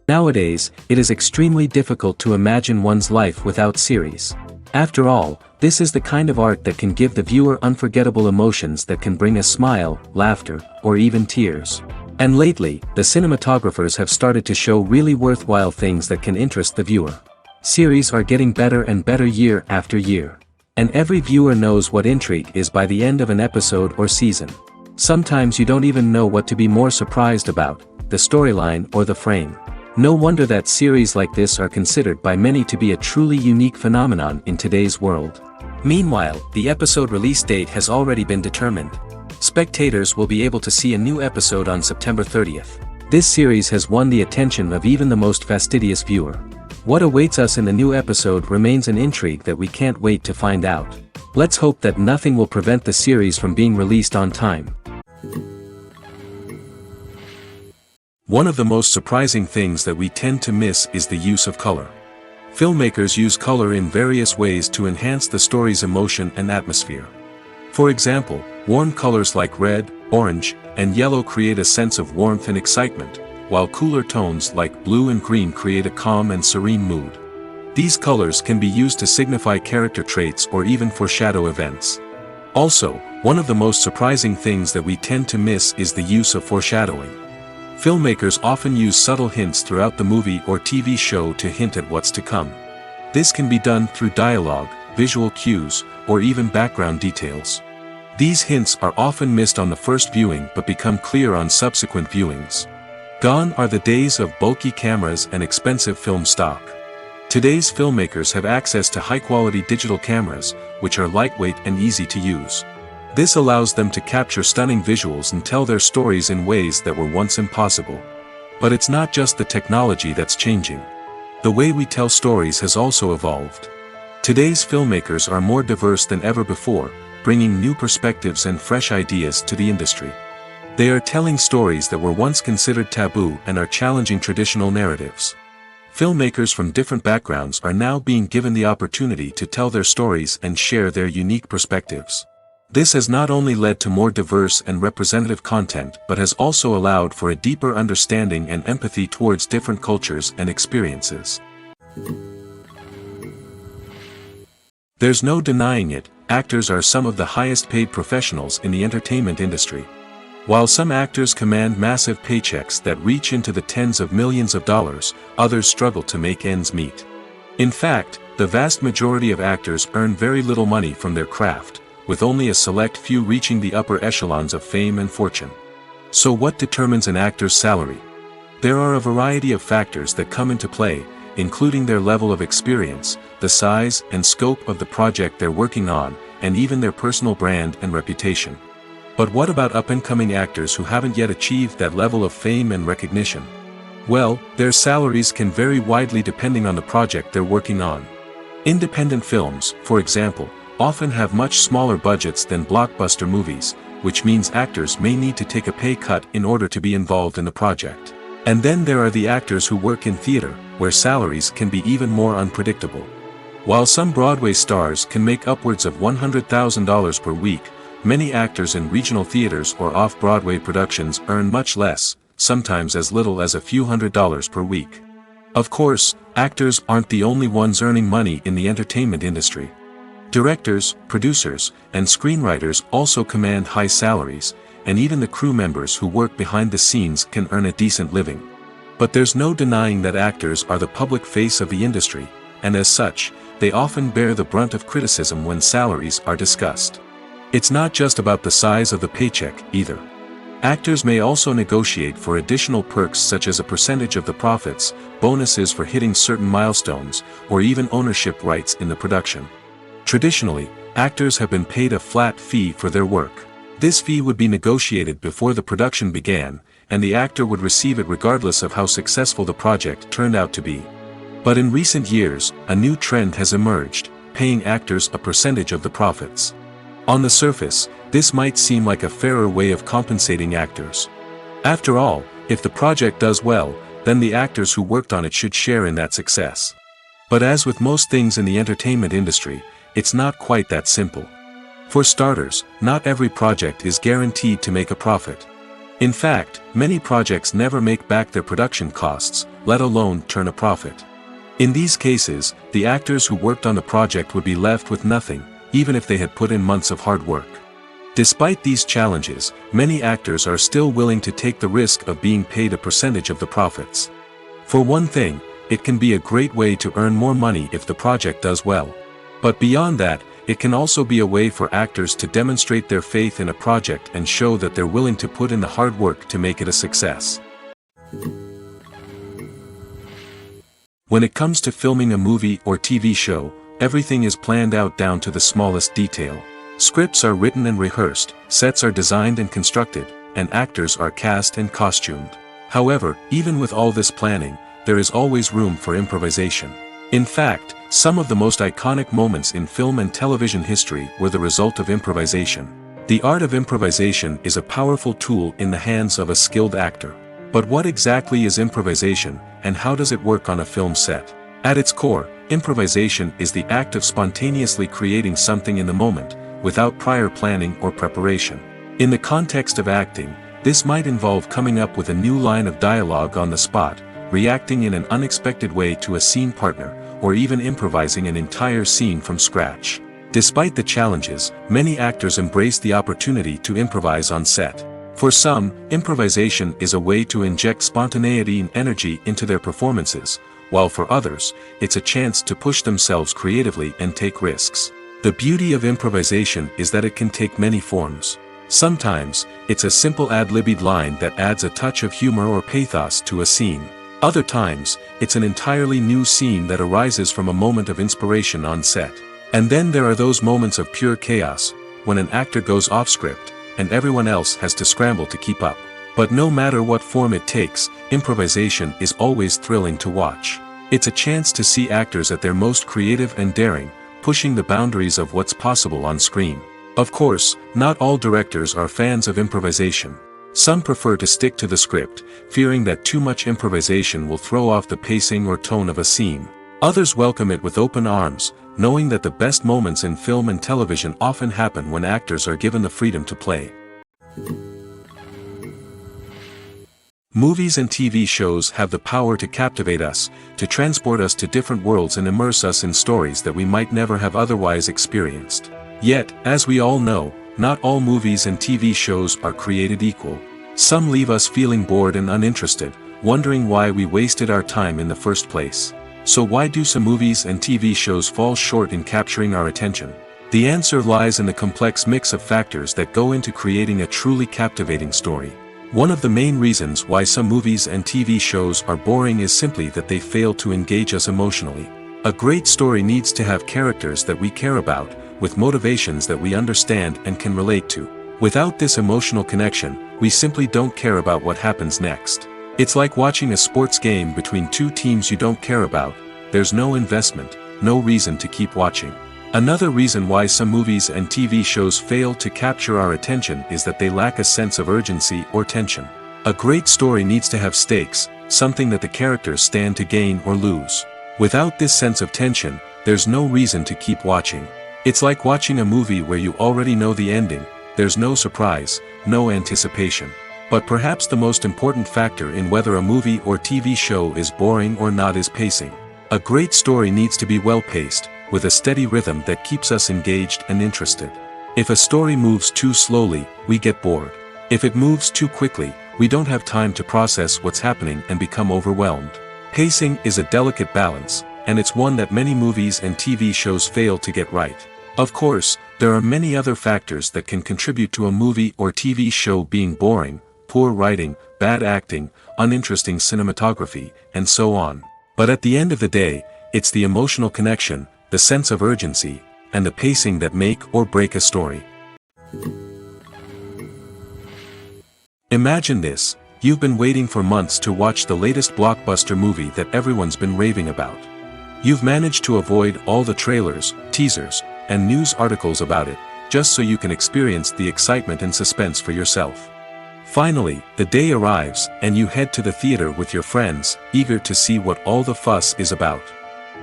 Nowadays, it is extremely difficult to imagine one's life without series. After all, this is the kind of art that can give the viewer unforgettable emotions that can bring a smile, laughter, or even tears. And lately, the cinematographers have started to show really worthwhile things that can interest the viewer. Series are getting better and better year after year. And every viewer knows what intrigue is by the end of an episode or season. Sometimes you don't even know what to be more surprised about, the storyline or the frame. No wonder that series like this are considered by many to be a truly unique phenomenon in today's world. Meanwhile, the episode release date has already been determined. Spectators will be able to see a new episode on September 30th. This series has won the attention of even the most fastidious viewer. What awaits us in the new episode remains an intrigue that we can't wait to find out. Let's hope that nothing will prevent the series from being released on time. One of the most surprising things that we tend to miss is the use of color. Filmmakers use color in various ways to enhance the story's emotion and atmosphere. For example, warm colors like red, orange, and yellow create a sense of warmth and excitement, while cooler tones like blue and green create a calm and serene mood. These colors can be used to signify character traits or even foreshadow events. Also, one of the most surprising things that we tend to miss is the use of foreshadowing. Filmmakers often use subtle hints throughout the movie or TV show to hint at what's to come. This can be done through dialogue, visual cues, or even background details. These hints are often missed on the first viewing but become clear on subsequent viewings. Gone are the days of bulky cameras and expensive film stock. Today's filmmakers have access to high-quality digital cameras, which are lightweight and easy to use. This allows them to capture stunning visuals and tell their stories in ways that were once impossible. But it's not just the technology that's changing. The way we tell stories has also evolved. Today's filmmakers are more diverse than ever before, bringing new perspectives and fresh ideas to the industry. They are telling stories that were once considered taboo and are challenging traditional narratives. Filmmakers from different backgrounds are now being given the opportunity to tell their stories and share their unique perspectives. This has not only led to more diverse and representative content but has also allowed for a deeper understanding and empathy towards different cultures and experiences. There's no denying it, actors are some of the highest paid professionals in the entertainment industry. While some actors command massive paychecks that reach into the tens of millions of dollars, others struggle to make ends meet. In fact, the vast majority of actors earn very little money from their craft, with only a select few reaching the upper echelons of fame and fortune. So what determines an actor's salary? There are a variety of factors that come into play, including their level of experience, the size and scope of the project they're working on, and even their personal brand and reputation. But what about up-and-coming actors who haven't yet achieved that level of fame and recognition? Well, their salaries can vary widely depending on the project they're working on. Independent films, for example, often have much smaller budgets than blockbuster movies, which means actors may need to take a pay cut in order to be involved in the project. And then there are the actors who work in theater, where salaries can be even more unpredictable. While some Broadway stars can make upwards of $100,000 per week, many actors in regional theaters or off-Broadway productions earn much less, sometimes as little as a few $100s per week. Of course, actors aren't the only ones earning money in the entertainment industry. Directors, producers, and screenwriters also command high salaries, and even the crew members who work behind the scenes can earn a decent living. But there's no denying that actors are the public face of the industry, and as such, they often bear the brunt of criticism when salaries are discussed. It's not just about the size of the paycheck, either. Actors may also negotiate for additional perks such as a percentage of the profits, bonuses for hitting certain milestones, or even ownership rights in the production. Traditionally, actors have been paid a flat fee for their work. This fee would be negotiated before the production began, and the actor would receive it regardless of how successful the project turned out to be. But in recent years, a new trend has emerged, paying actors a percentage of the profits. On the surface, this might seem like a fairer way of compensating actors. After all, if the project does well, then the actors who worked on it should share in that success. But as with most things in the entertainment industry, it's not quite that simple. For starters, not every project is guaranteed to make a profit. In fact, many projects never make back their production costs, let alone turn a profit. In these cases, the actors who worked on the project would be left with nothing, even if they had put in months of hard work. Despite these challenges, many actors are still willing to take the risk of being paid a percentage of the profits. For one thing, it can be a great way to earn more money if the project does well. But beyond that, it can also be a way for actors to demonstrate their faith in a project and show that they're willing to put in the hard work to make it a success. When it comes to filming a movie or TV show, everything is planned out down to the smallest detail. Scripts are written and rehearsed, sets are designed and constructed, and actors are cast and costumed. However, even with all this planning, there is always room for improvisation. In fact, some of the most iconic moments in film and television history were the result of improvisation. The art of improvisation is a powerful tool in the hands of a skilled actor. But what exactly is improvisation, and how does it work on a film set? At its core, improvisation is the act of spontaneously creating something in the moment, without prior planning or preparation. In the context of acting, this might involve coming up with a new line of dialogue on the spot, reacting in an unexpected way to a scene partner, or even improvising an entire scene from scratch. Despite the challenges, many actors embrace the opportunity to improvise on set. For some, improvisation is a way to inject spontaneity and energy into their performances, while for others, it's a chance to push themselves creatively and take risks. The beauty of improvisation is that it can take many forms. Sometimes, it's a simple ad-libbed line that adds a touch of humor or pathos to a scene. Other times, it's an entirely new scene that arises from a moment of inspiration on set. And then there are those moments of pure chaos, when an actor goes off script, and everyone else has to scramble to keep up. But no matter what form it takes, improvisation is always thrilling to watch. It's a chance to see actors at their most creative and daring, pushing the boundaries of what's possible on screen. Of course, not all directors are fans of improvisation. Some prefer to stick to the script, fearing that too much improvisation will throw off the pacing or tone of a scene. Others welcome it with open arms, knowing that the best moments in film and television often happen when actors are given the freedom to play. Movies and TV shows have the power to captivate us, to transport us to different worlds and immerse us in stories that we might never have otherwise experienced. Yet, as we all know, not all movies and TV shows are created equal. Some leave us feeling bored and uninterested, wondering why we wasted our time in the first place. So why do some movies and TV shows fall short in capturing our attention? The answer lies in the complex mix of factors that go into creating a truly captivating story. One of the main reasons why some movies and TV shows are boring is simply that they fail to engage us emotionally. A great story needs to have characters that we care about, with motivations that we understand and can relate to. Without this emotional connection, we simply don't care about what happens next. It's like watching a sports game between two teams you don't care about. There's no investment, no reason to keep watching. Another reason why some movies and TV shows fail to capture our attention is that they lack a sense of urgency or tension. A great story needs to have stakes, something that the characters stand to gain or lose. Without this sense of tension, there's no reason to keep watching. It's like watching a movie where you already know the ending. There's no surprise, no anticipation. But perhaps the most important factor in whether a movie or TV show is boring or not is pacing. A great story needs to be well-paced, with a steady rhythm that keeps us engaged and interested. If a story moves too slowly, we get bored. If it moves too quickly, we don't have time to process what's happening and become overwhelmed. Pacing is a delicate balance, and it's one that many movies and TV shows fail to get right. Of course, there are many other factors that can contribute to a movie or TV show being boring: poor writing, bad acting, uninteresting cinematography, and so on. But at the end of the day, it's the emotional connection, the sense of urgency, and the pacing that make or break a story. Imagine this: you've been waiting for months to watch the latest blockbuster movie that everyone's been raving about. You've managed to avoid all the trailers, teasers, and news articles about it, just so you can experience the excitement and suspense for yourself. Finally, the day arrives, and you head to the theater with your friends, eager to see what all the fuss is about.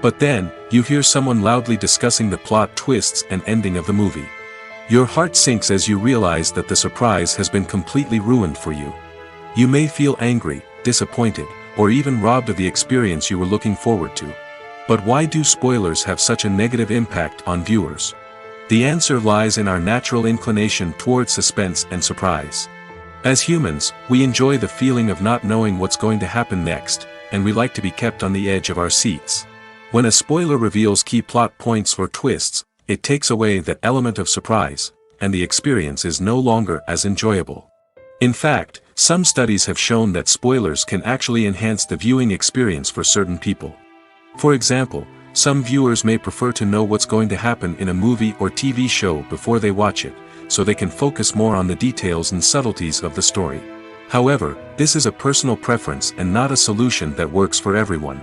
But then, you hear someone loudly discussing the plot twists and ending of the movie. Your heart sinks as you realize that the surprise has been completely ruined for you. You may feel angry, disappointed, or even robbed of the experience you were looking forward to. But why do spoilers have such a negative impact on viewers? The answer lies in our natural inclination towards suspense and surprise. As humans, we enjoy the feeling of not knowing what's going to happen next, and we like to be kept on the edge of our seats. When a spoiler reveals key plot points or twists, it takes away that element of surprise, and the experience is no longer as enjoyable. In fact, some studies have shown that spoilers can actually enhance the viewing experience for certain people. For example, some viewers may prefer to know what's going to happen in a movie or TV show before they watch it, so they can focus more on the details and subtleties of the story. However, this is a personal preference and not a solution that works for everyone.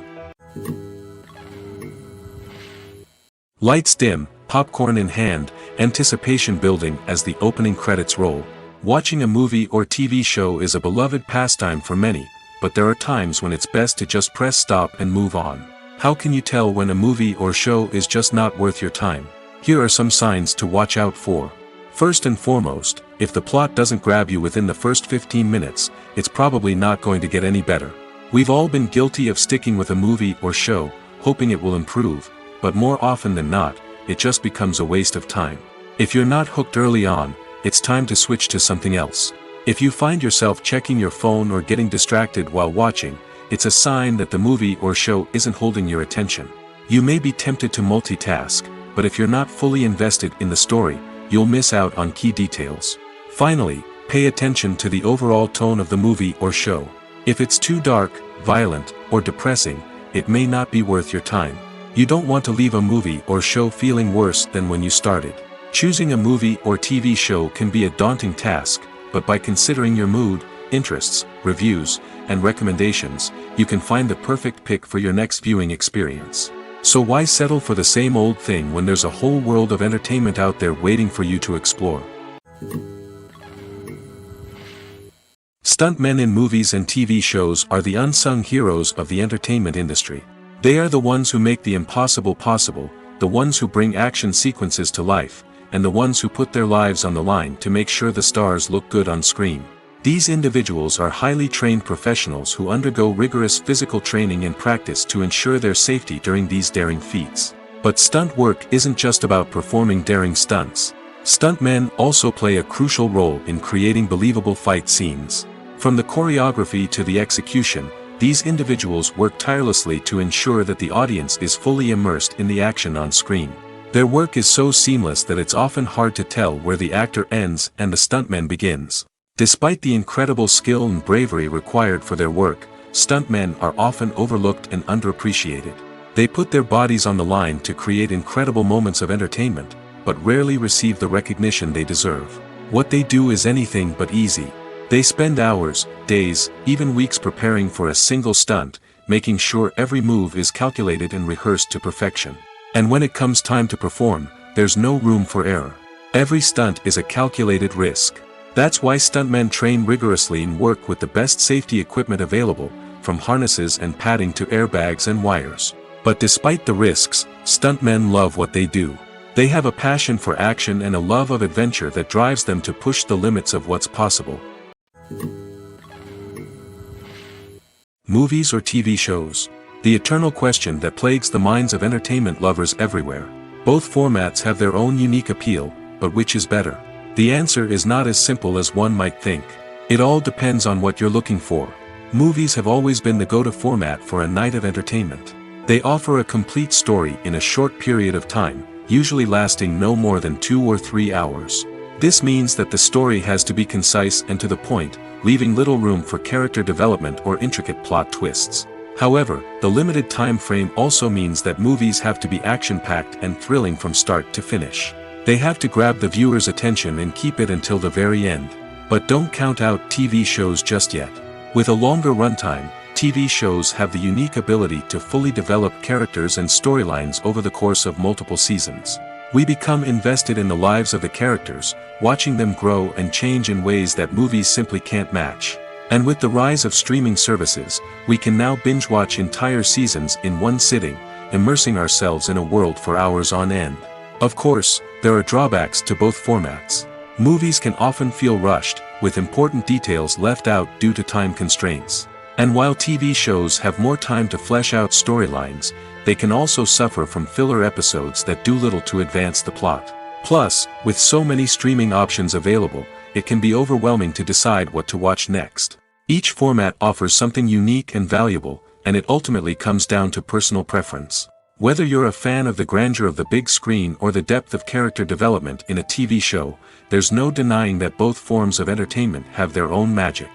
Lights dim, popcorn in hand, anticipation building as the opening credits roll. Watching a movie or TV show is a beloved pastime for many, but there are times when it's best to just press stop and move on. How can you tell when a movie or show is just not worth your time? Here are some signs to watch out for. First and foremost, if the plot doesn't grab you within the first 15 minutes, it's probably not going to get any better. We've all been guilty of sticking with a movie or show, hoping it will improve, but more often than not, it just becomes a waste of time. If you're not hooked early on, it's time to switch to something else. If you find yourself checking your phone or getting distracted while watching, it's a sign that the movie or show isn't holding your attention. You may be tempted to multitask, but if you're not fully invested in the story, you'll miss out on key details. Finally, pay attention to the overall tone of the movie or show. If it's too dark, violent, or depressing, it may not be worth your time. You don't want to leave a movie or show feeling worse than when you started. Choosing a movie or TV show can be a daunting task, but by considering your mood, interests, reviews, and recommendations, you can find the perfect pick for your next viewing experience. So why settle for the same old thing when there's a whole world of entertainment out there waiting for you to explore? Stuntmen in movies and TV shows are the unsung heroes of the entertainment industry. They are the ones who make the impossible possible, the ones who bring action sequences to life, and the ones who put their lives on the line to make sure the stars look good on screen. These individuals are highly trained professionals who undergo rigorous physical training and practice to ensure their safety during these daring feats. But stunt work isn't just about performing daring stunts. Stuntmen also play a crucial role in creating believable fight scenes. From the choreography to the execution, these individuals work tirelessly to ensure that the audience is fully immersed in the action on screen. Their work is so seamless that it's often hard to tell where the actor ends and the stuntman begins. Despite the incredible skill and bravery required for their work, stuntmen are often overlooked and underappreciated. They put their bodies on the line to create incredible moments of entertainment, but rarely receive the recognition they deserve. What they do is anything but easy. They spend hours, days, even weeks preparing for a single stunt, making sure every move is calculated and rehearsed to perfection. And when it comes time to perform, there's no room for error. Every stunt is a calculated risk. That's why stuntmen train rigorously and work with the best safety equipment available, from harnesses and padding to airbags and wires. But despite the risks, stuntmen love what they do. They have a passion for action and a love of adventure that drives them to push the limits of what's possible. Movies or TV shows? The eternal question that plagues the minds of entertainment lovers everywhere. Both formats have their own unique appeal, but which is better? The answer is not as simple as one might think. It all depends on what you're looking for. Movies have always been the go-to format for a night of entertainment. They offer a complete story in a short period of time, usually lasting no more than 2 or 3 hours. This means that the story has to be concise and to the point, leaving little room for character development or intricate plot twists. However, the limited time frame also means that movies have to be action-packed and thrilling from start to finish. They have to grab the viewer's attention and keep it until the very end. But don't count out TV shows just yet. With a longer runtime, TV shows have the unique ability to fully develop characters and storylines over the course of multiple seasons. We become invested in the lives of the characters, watching them grow and change in ways that movies simply can't match. And with the rise of streaming services, we can now binge-watch entire seasons in one sitting, immersing ourselves in a world for hours on end. Of course, there are drawbacks to both formats. Movies can often feel rushed, with important details left out due to time constraints. And while TV shows have more time to flesh out storylines, they can also suffer from filler episodes that do little to advance the plot. Plus, with so many streaming options available, it can be overwhelming to decide what to watch next. Each format offers something unique and valuable, and it ultimately comes down to personal preference. Whether you're a fan of the grandeur of the big screen or the depth of character development in a TV show, there's no denying that both forms of entertainment have their own magic.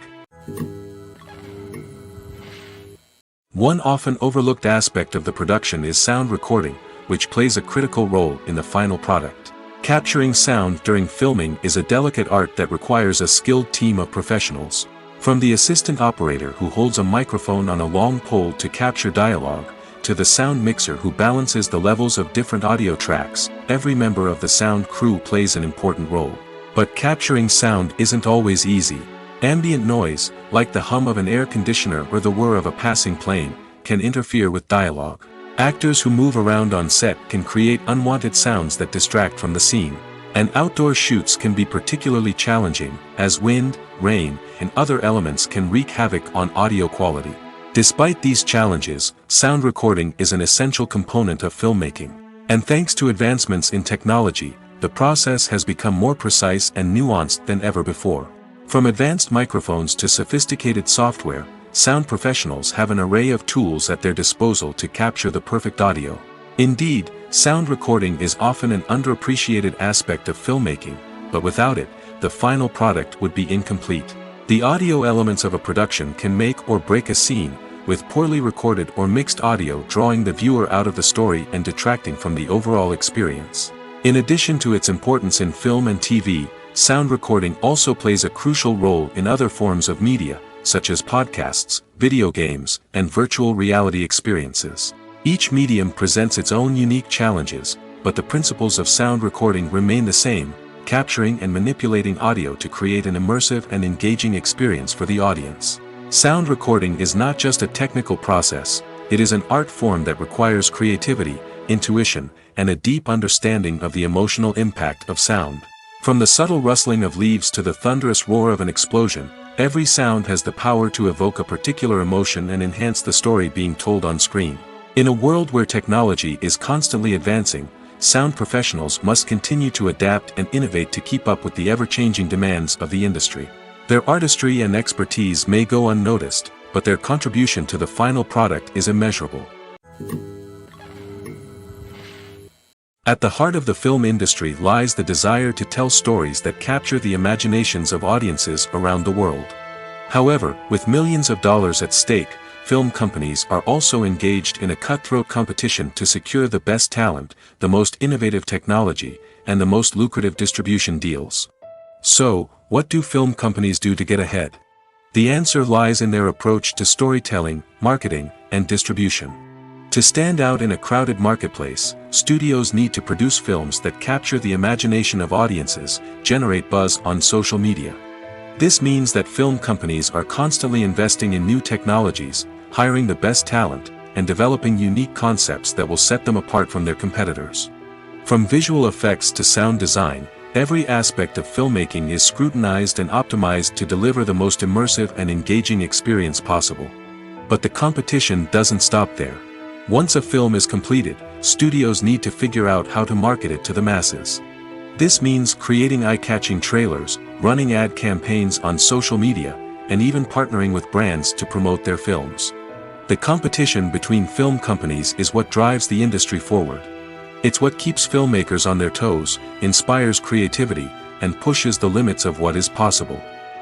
One often overlooked aspect of the production is sound recording, which plays a critical role in the final product. Capturing sound during filming is a delicate art that requires a skilled team of professionals. From the assistant operator who holds a microphone on a long pole to capture dialogue, to the sound mixer who balances the levels of different audio tracks, every member of the sound crew plays an important role. But capturing sound isn't always easy. Ambient noise, like the hum of an air conditioner or the whir of a passing plane, can interfere with dialogue. Actors who move around on set can create unwanted sounds that distract from the scene. And outdoor shoots can be particularly challenging, as wind, rain, and other elements can wreak havoc on audio quality. Despite these challenges, sound recording is an essential component of filmmaking. And thanks to advancements in technology, the process has become more precise and nuanced than ever before. From advanced microphones to sophisticated software, sound professionals have an array of tools at their disposal to capture the perfect audio. Indeed, sound recording is often an underappreciated aspect of filmmaking, but without it, the final product would be incomplete. The audio elements of a production can make or break a scene, with poorly recorded or mixed audio drawing the viewer out of the story and detracting from the overall experience. In addition to its importance in film and TV, sound recording also plays a crucial role in other forms of media, such as podcasts, video games, and virtual reality experiences. Each medium presents its own unique challenges, but the principles of sound recording remain the same, capturing and manipulating audio to create an immersive and engaging experience for the audience. Sound recording is not just a technical process, it is an art form that requires creativity, intuition, and a deep understanding of the emotional impact of sound. From the subtle rustling of leaves to the thunderous roar of an explosion, every sound has the power to evoke a particular emotion and enhance the story being told on screen. In a world where technology is constantly advancing, sound professionals must continue to adapt and innovate to keep up with the ever-changing demands of the industry. Their artistry and expertise may go unnoticed, but their contribution to the final product is immeasurable. At the heart of the film industry lies the desire to tell stories that capture the imaginations of audiences around the world. However, with millions of dollars at stake, film companies are also engaged in a cutthroat competition to secure the best talent, the most innovative technology, and the most lucrative distribution deals. So, what do film companies do to get ahead? The answer lies in their approach to storytelling, marketing, and distribution. To stand out in a crowded marketplace, studios need to produce films that capture the imagination of audiences, generate buzz on social media. This means that film companies are constantly investing in new technologies, hiring the best talent, and developing unique concepts that will set them apart from their competitors. From visual effects to sound design, every aspect of filmmaking is scrutinized and optimized to deliver the most immersive and engaging experience possible. But the competition doesn't stop there. Once a film is completed, studios need to figure out how to market it to the masses. This means creating eye-catching trailers, running ad campaigns on social media, and even partnering with brands to promote their films. The competition between film companies is what drives the industry forward. It's what keeps filmmakers on their toes, inspires creativity, and pushes the limits of what is possible.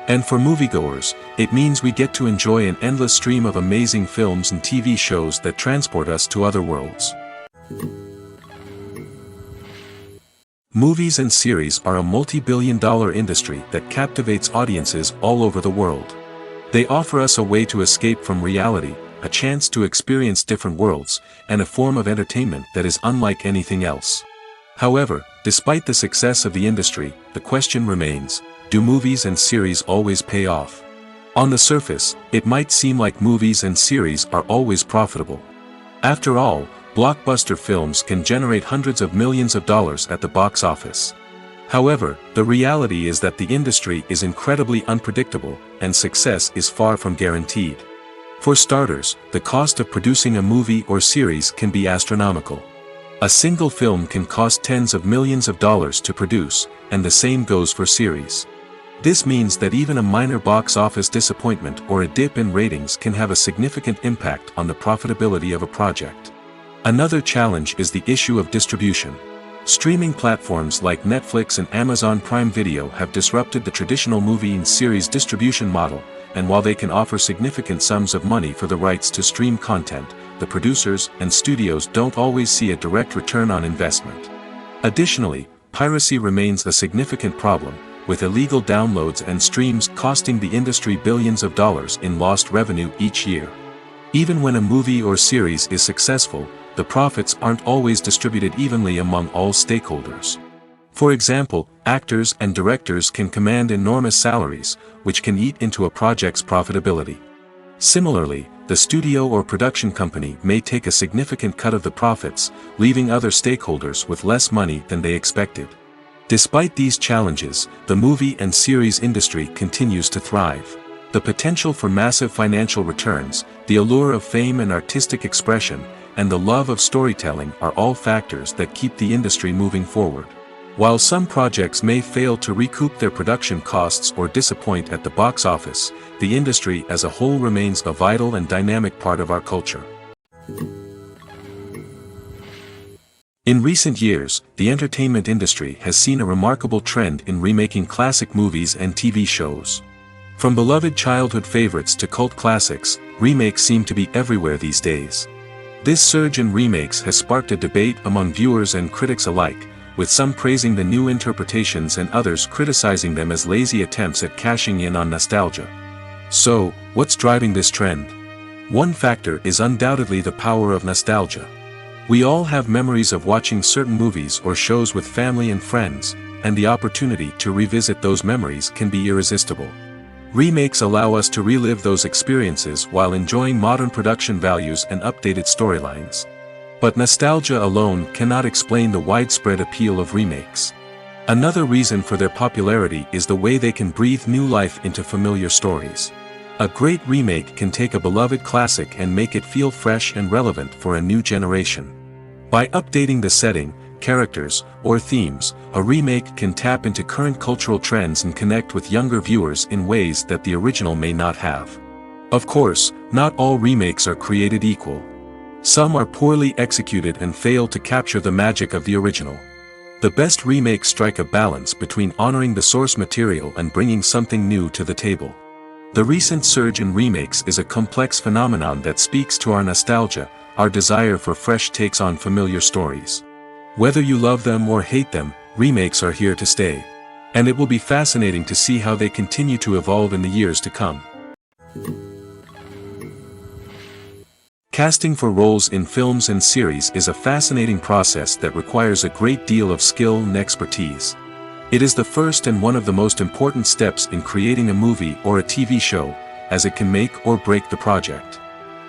And for moviegoers, it means we get to enjoy an endless stream of amazing films and TV shows that transport us to other worlds. Movies and series are a multi-billion-dollar industry that captivates audiences all over the world. They offer us a way to escape from reality, a chance to experience different worlds, and a form of entertainment that is unlike anything else. However, despite the success of the industry, the question remains, do movies and series always pay off? On the surface, it might seem like movies and series are always profitable. After all, blockbuster films can generate hundreds of millions of dollars at the box office. However, the reality is that the industry is incredibly unpredictable, and success is far from guaranteed. For starters, the cost of producing a movie or series can be astronomical. A single film can cost tens of millions of dollars to produce, and the same goes for series. This means that even a minor box office disappointment or a dip in ratings can have a significant impact on the profitability of a project. Another challenge is the issue of distribution. Streaming platforms like Netflix and Amazon Prime Video have disrupted the traditional movie and series distribution model, and while they can offer significant sums of money for the rights to stream content, the producers and studios don't always see a direct return on investment. Additionally, piracy remains a significant problem, with illegal downloads and streams costing the industry billions of dollars in lost revenue each year. Even when a movie or series is successful, the profits aren't always distributed evenly among all stakeholders. For example, actors and directors can command enormous salaries, which can eat into a project's profitability. Similarly, the studio or production company may take a significant cut of the profits, leaving other stakeholders with less money than they expected. Despite these challenges, the movie and series industry continues to thrive. The potential for massive financial returns, the allure of fame and artistic expression, and the love of storytelling are all factors that keep the industry moving forward. While some projects may fail to recoup their production costs or disappoint at the box office, the industry as a whole remains a vital and dynamic part of our culture. In recent years, the entertainment industry has seen a remarkable trend in remaking classic movies and TV shows. From beloved childhood favorites to cult classics, remakes seem to be everywhere these days. This surge in remakes has sparked a debate among viewers and critics alike, with some praising the new interpretations and others criticizing them as lazy attempts at cashing in on nostalgia. So, what's driving this trend? One factor is undoubtedly the power of nostalgia. We all have memories of watching certain movies or shows with family and friends, and the opportunity to revisit those memories can be irresistible. Remakes allow us to relive those experiences while enjoying modern production values and updated storylines. But nostalgia alone cannot explain the widespread appeal of remakes. Another reason for their popularity is the way they can breathe new life into familiar stories. A great remake can take a beloved classic and make it feel fresh and relevant for a new generation. By updating the setting, characters, or themes, a remake can tap into current cultural trends and connect with younger viewers in ways that the original may not have. Of course, not all remakes are created equal. Some are poorly executed and fail to capture the magic of the original. The best remakes strike a balance between honoring the source material and bringing something new to the table. The recent surge in remakes is a complex phenomenon that speaks to our nostalgia, our desire for fresh takes on familiar stories. Whether you love them or hate them, remakes are here to stay. And it will be fascinating to see how they continue to evolve in the years to come. Casting for roles in films and series is a fascinating process that requires a great deal of skill and expertise. It is the first and one of the most important steps in creating a movie or a TV show, as it can make or break the project.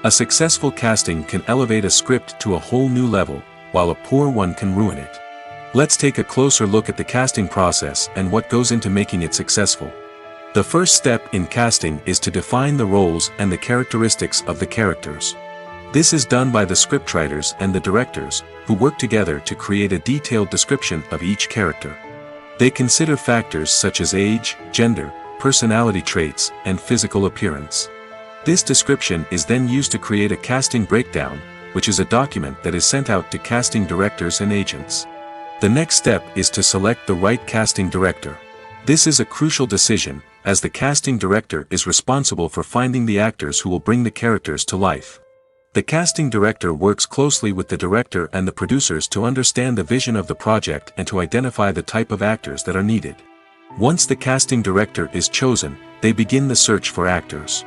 A successful casting can elevate a script to a whole new level, while a poor one can ruin it. Let's take a closer look at the casting process and what goes into making it successful. The first step in casting is to define the roles and the characteristics of the characters. This is done by the scriptwriters and the directors, who work together to create a detailed description of each character. They consider factors such as age, gender, personality traits, and physical appearance. This description is then used to create a casting breakdown, which is a document that is sent out to casting directors and agents. The next step is to select the right casting director. This is a crucial decision, as the casting director is responsible for finding the actors who will bring the characters to life. The casting director works closely with the director and the producers to understand the vision of the project and to identify the type of actors that are needed. Once the casting director is chosen, they begin the search for actors.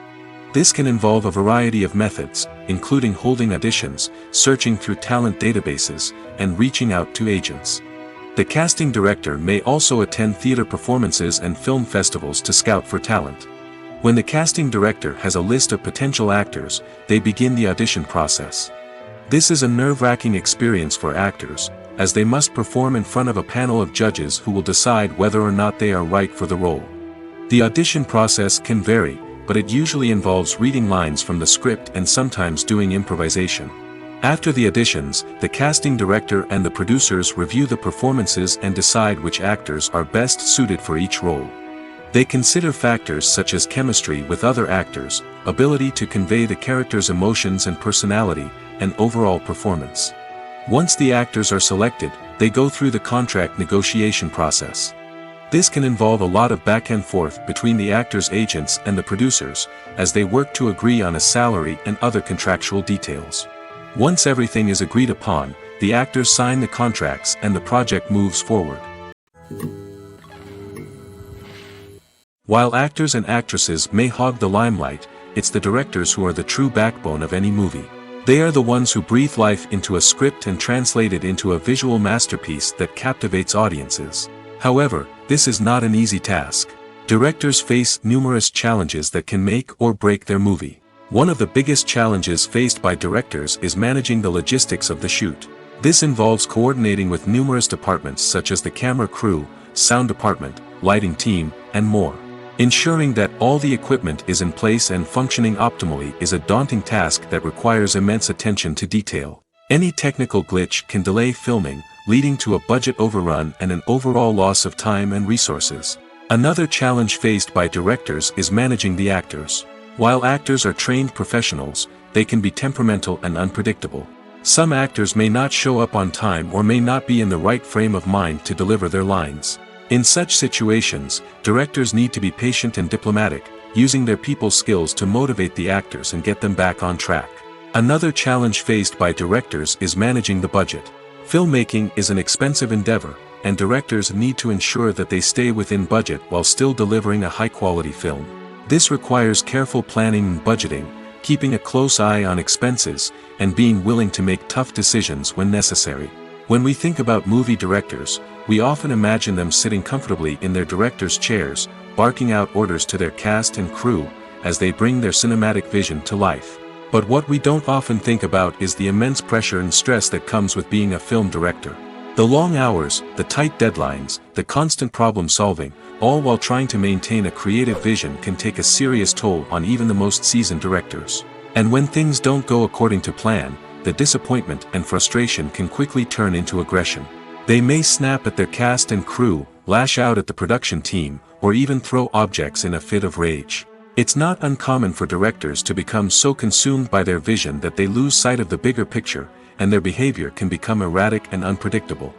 This can involve a variety of methods, including holding auditions, searching through talent databases, and reaching out to agents. The casting director may also attend theater performances and film festivals to scout for talent. When the casting director has a list of potential actors, they begin the audition process. This is a nerve-wracking experience for actors, as they must perform in front of a panel of judges who will decide whether or not they are right for the role. The audition process can vary, but it usually involves reading lines from the script and sometimes doing improvisation. After the auditions, the casting director and the producers review the performances and decide which actors are best suited for each role. They consider factors such as chemistry with other actors, ability to convey the character's emotions and personality, and overall performance. Once the actors are selected, they go through the contract negotiation process. This can involve a lot of back and forth between the actors' agents and the producers, as they work to agree on a salary and other contractual details. Once everything is agreed upon, the actors sign the contracts and the project moves forward. While actors and actresses may hog the limelight, it's the directors who are the true backbone of any movie. They are the ones who breathe life into a script and translate it into a visual masterpiece that captivates audiences. However, this is not an easy task. Directors face numerous challenges that can make or break their movie. One of the biggest challenges faced by directors is managing the logistics of the shoot. This involves coordinating with numerous departments such as the camera crew, sound department, lighting team, and more. Ensuring that all the equipment is in place and functioning optimally is a daunting task that requires immense attention to detail. Any technical glitch can delay filming, leading to a budget overrun and an overall loss of time and resources. Another challenge faced by directors is managing the actors. While actors are trained professionals, they can be temperamental and unpredictable. Some actors may not show up on time or may not be in the right frame of mind to deliver their lines. In such situations, directors need to be patient and diplomatic, using their people skills to motivate the actors and get them back on track. Another challenge faced by directors is managing the budget. Filmmaking is an expensive endeavor, and directors need to ensure that they stay within budget while still delivering a high-quality film. This requires careful planning and budgeting, keeping a close eye on expenses, and being willing to make tough decisions when necessary. When we think about movie directors, we often imagine them sitting comfortably in their director's chairs, barking out orders to their cast and crew, as they bring their cinematic vision to life. But what we don't often think about is the immense pressure and stress that comes with being a film director. The long hours, the tight deadlines, the constant problem solving, all while trying to maintain a creative vision can take a serious toll on even the most seasoned directors. And when things don't go according to plan, the disappointment and frustration can quickly turn into aggression. They may snap at their cast and crew, lash out at the production team, or even throw objects in a fit of rage. It's not uncommon for directors to become so consumed by their vision that they lose sight of the bigger picture, and their behavior can become erratic and unpredictable.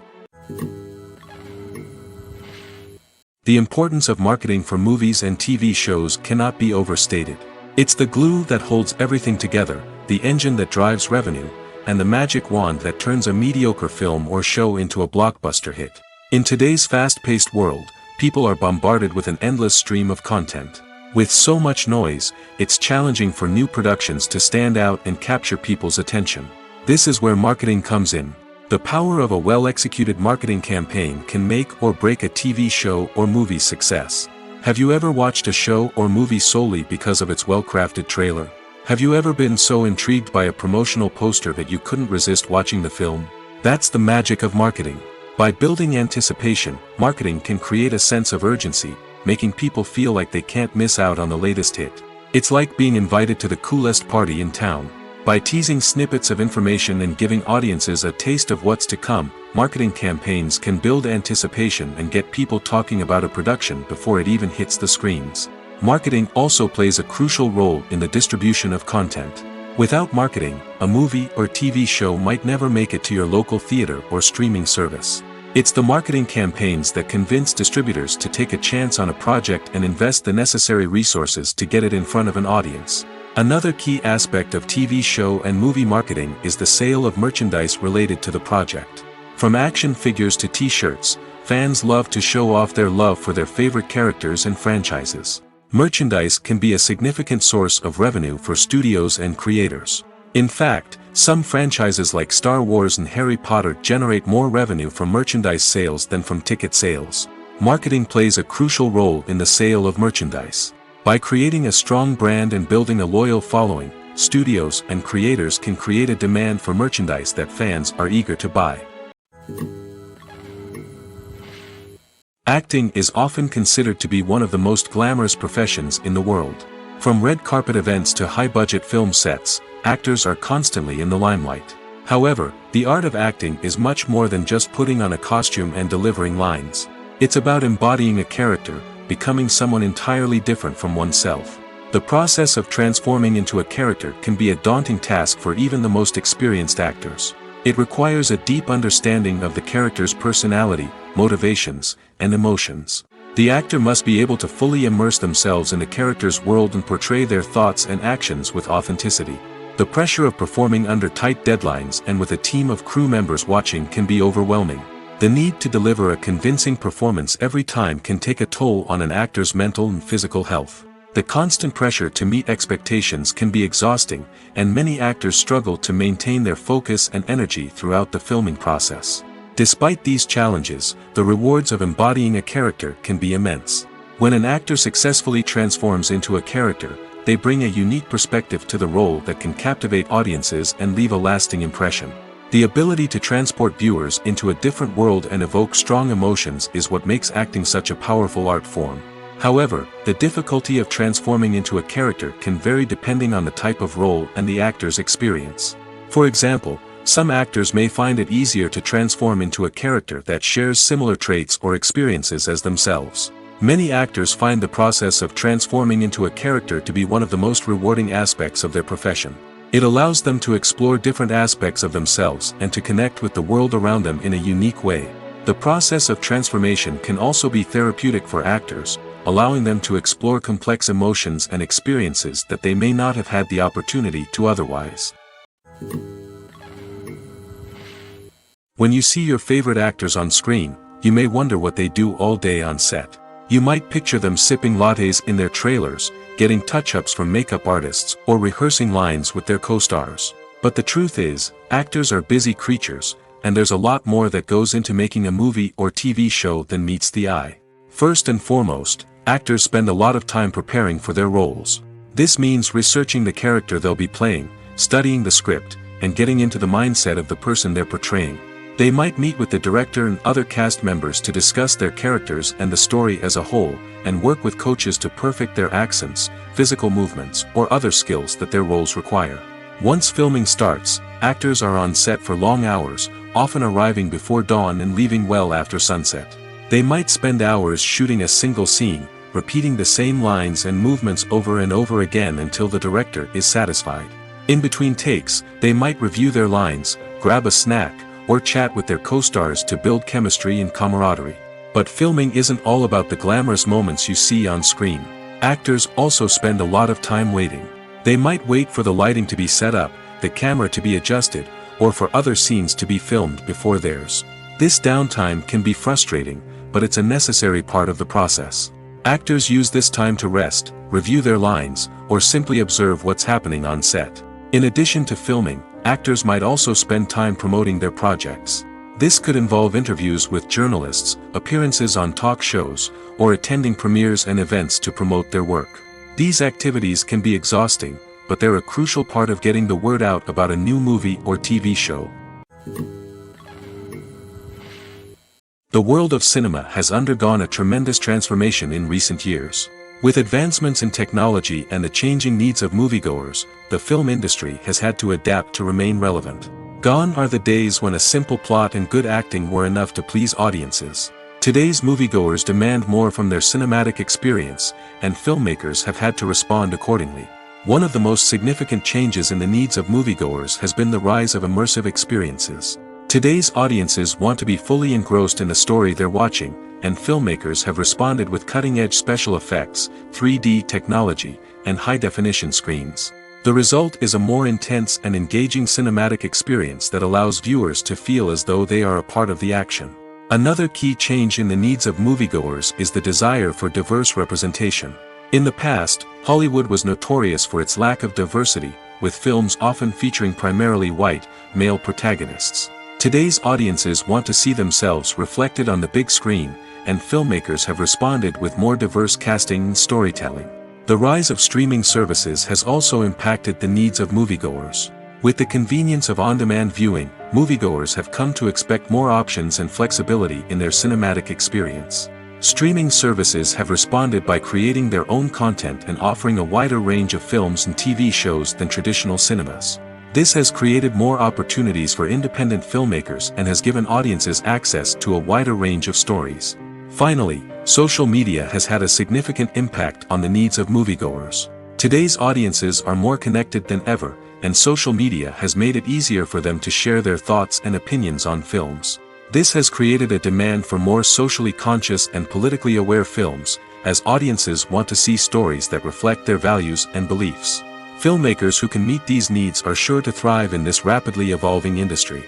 The importance of marketing for movies and TV shows cannot be overstated. It's the glue that holds everything together, the engine that drives revenue, and the magic wand that turns a mediocre film or show into a blockbuster hit. In today's fast-paced world, people are bombarded with an endless stream of content. With so much noise, it's challenging for new productions to stand out and capture people's attention. This is where marketing comes in. The power of a well-executed marketing campaign can make or break a TV show or movie's success. Have you ever watched a show or movie solely because of its well-crafted trailer? Have you ever been so intrigued by a promotional poster that you couldn't resist watching the film? That's the magic of marketing. By building anticipation, marketing can create a sense of urgency, making people feel like they can't miss out on the latest hit. It's like being invited to the coolest party in town. By teasing snippets of information and giving audiences a taste of what's to come, marketing campaigns can build anticipation and get people talking about a production before it even hits the screens. Marketing also plays a crucial role in the distribution of content. Without marketing, a movie or TV show might never make it to your local theater or streaming service. It's the marketing campaigns that convince distributors to take a chance on a project and invest the necessary resources to get it in front of an audience. Another key aspect of TV show and movie marketing is the sale of merchandise related to the project. From action figures to t-shirts, fans love to show off their love for their favorite characters and franchises. Merchandise can be a significant source of revenue for studios and creators. In fact, some franchises like Star Wars and Harry Potter generate more revenue from merchandise sales than from ticket sales. Marketing plays a crucial role in the sale of merchandise. By creating a strong brand and building a loyal following, studios and creators can create a demand for merchandise that fans are eager to buy. Acting is often considered to be one of the most glamorous professions in the world. From red carpet events to high-budget film sets, actors are constantly in the limelight. However, the art of acting is much more than just putting on a costume and delivering lines. It's about embodying a character, becoming someone entirely different from oneself. The process of transforming into a character can be a daunting task for even the most experienced actors. It requires a deep understanding of the character's personality, motivations, and emotions. The actor must be able to fully immerse themselves in the character's world and portray their thoughts and actions with authenticity. The pressure of performing under tight deadlines and with a team of crew members watching can be overwhelming. The need to deliver a convincing performance every time can take a toll on an actor's mental and physical health. The constant pressure to meet expectations can be exhausting, and many actors struggle to maintain their focus and energy throughout the filming process. Despite these challenges, the rewards of embodying a character can be immense. When an actor successfully transforms into a character, they bring a unique perspective to the role that can captivate audiences and leave a lasting impression. The ability to transport viewers into a different world and evoke strong emotions is what makes acting such a powerful art form. However, the difficulty of transforming into a character can vary depending on the type of role and the actor's experience. For example, some actors may find it easier to transform into a character that shares similar traits or experiences as themselves. Many actors find the process of transforming into a character to be one of the most rewarding aspects of their profession. It allows them to explore different aspects of themselves and to connect with the world around them in a unique way. The process of transformation can also be therapeutic for actors, allowing them to explore complex emotions and experiences that they may not have had the opportunity to otherwise. When you see your favorite actors on screen, you may wonder what they do all day on set. You might picture them sipping lattes in their trailers, getting touch-ups from makeup artists, or rehearsing lines with their co-stars. But the truth is, actors are busy creatures, and there's a lot more that goes into making a movie or TV show than meets the eye. First and foremost, actors spend a lot of time preparing for their roles. This means researching the character they'll be playing, studying the script, and getting into the mindset of the person they're portraying. They might meet with the director and other cast members to discuss their characters and the story as a whole, and work with coaches to perfect their accents, physical movements, or other skills that their roles require. Once filming starts, actors are on set for long hours, often arriving before dawn and leaving well after sunset. They might spend hours shooting a single scene, repeating the same lines and movements over and over again until the director is satisfied. In between takes, they might review their lines, grab a snack, or chat with their co-stars to build chemistry and camaraderie. But filming isn't all about the glamorous moments you see on screen. Actors also spend a lot of time waiting. They might wait for the lighting to be set up, the camera to be adjusted, or for other scenes to be filmed before theirs. This downtime can be frustrating, but it's a necessary part of the process. Actors use this time to rest, review their lines, or simply observe what's happening on set. In addition to filming, actors might also spend time promoting their projects. This could involve interviews with journalists, appearances on talk shows, or attending premieres and events to promote their work. These activities can be exhausting, but they're a crucial part of getting the word out about a new movie or TV show. The world of cinema has undergone a tremendous transformation in recent years. With advancements in technology and the changing needs of moviegoers, the film industry has had to adapt to remain relevant. Gone are the days when a simple plot and good acting were enough to please audiences. Today's moviegoers demand more from their cinematic experience, and filmmakers have had to respond accordingly. One of the most significant changes in the needs of moviegoers has been the rise of immersive experiences. Today's audiences want to be fully engrossed in the story they're watching, and filmmakers have responded with cutting-edge special effects, 3D technology, and high-definition screens. The result is a more intense and engaging cinematic experience that allows viewers to feel as though they are a part of the action. Another key change in the needs of moviegoers is the desire for diverse representation. In the past, Hollywood was notorious for its lack of diversity, with films often featuring primarily white, male protagonists. Today's audiences want to see themselves reflected on the big screen, and filmmakers have responded with more diverse casting and storytelling. The rise of streaming services has also impacted the needs of moviegoers. With the convenience of on-demand viewing, moviegoers have come to expect more options and flexibility in their cinematic experience. Streaming services have responded by creating their own content and offering a wider range of films and TV shows than traditional cinemas. This has created more opportunities for independent filmmakers and has given audiences access to a wider range of stories. Finally, social media has had a significant impact on the needs of moviegoers. Today's audiences are more connected than ever, and social media has made it easier for them to share their thoughts and opinions on films. This has created a demand for more socially conscious and politically aware films, as audiences want to see stories that reflect their values and beliefs. Filmmakers who can meet these needs are sure to thrive in this rapidly evolving industry.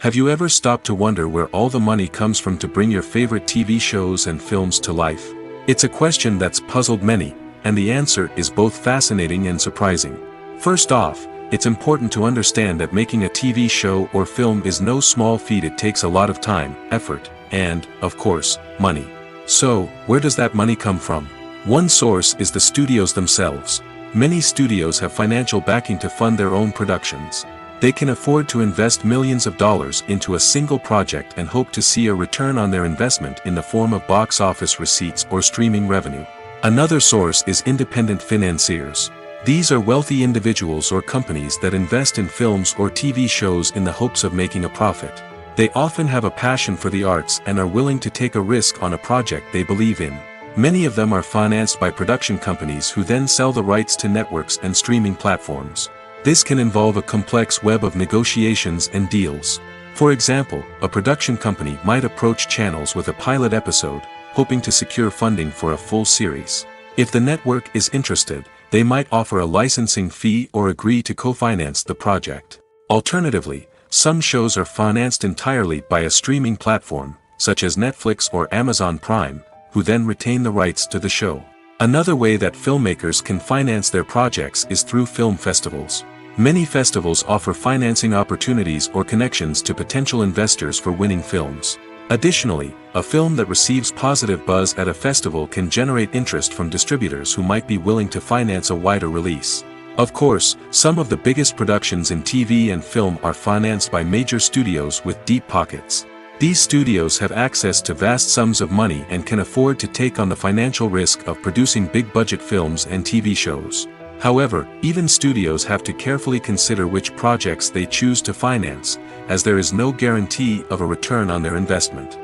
Have you ever stopped to wonder where all the money comes from to bring your favorite TV shows and films to life? It's a question that's puzzled many, and the answer is both fascinating and surprising. First off, it's important to understand that making a TV show or film is no small feat. It takes a lot of time, effort, and, of course, money. So, where does that money come from? One source is the studios themselves. Many studios have financial backing to fund their own productions. They can afford to invest millions of dollars into a single project and hope to see a return on their investment in the form of box office receipts or streaming revenue. Another source is independent financiers. These are wealthy individuals or companies that invest in films or TV shows in the hopes of making a profit. They often have a passion for the arts and are willing to take a risk on a project they believe in. Many of them are financed by production companies who then sell the rights to networks and streaming platforms. This can involve a complex web of negotiations and deals. For example, a production company might approach channels with a pilot episode, hoping to secure funding for a full series. If the network is interested, they might offer a licensing fee or agree to co-finance the project. Alternatively, some shows are financed entirely by a streaming platform, such as Netflix or Amazon Prime, who then retain the rights to the show. Another way that filmmakers can finance their projects is through film festivals. Many festivals offer financing opportunities or connections to potential investors for winning films. Additionally, a film that receives positive buzz at a festival can generate interest from distributors who might be willing to finance a wider release. Of course, some of the biggest productions in TV and film are financed by major studios with deep pockets. These studios have access to vast sums of money and can afford to take on the financial risk of producing big-budget films and TV shows. However, even studios have to carefully consider which projects they choose to finance, as there is no guarantee of a return on their investment.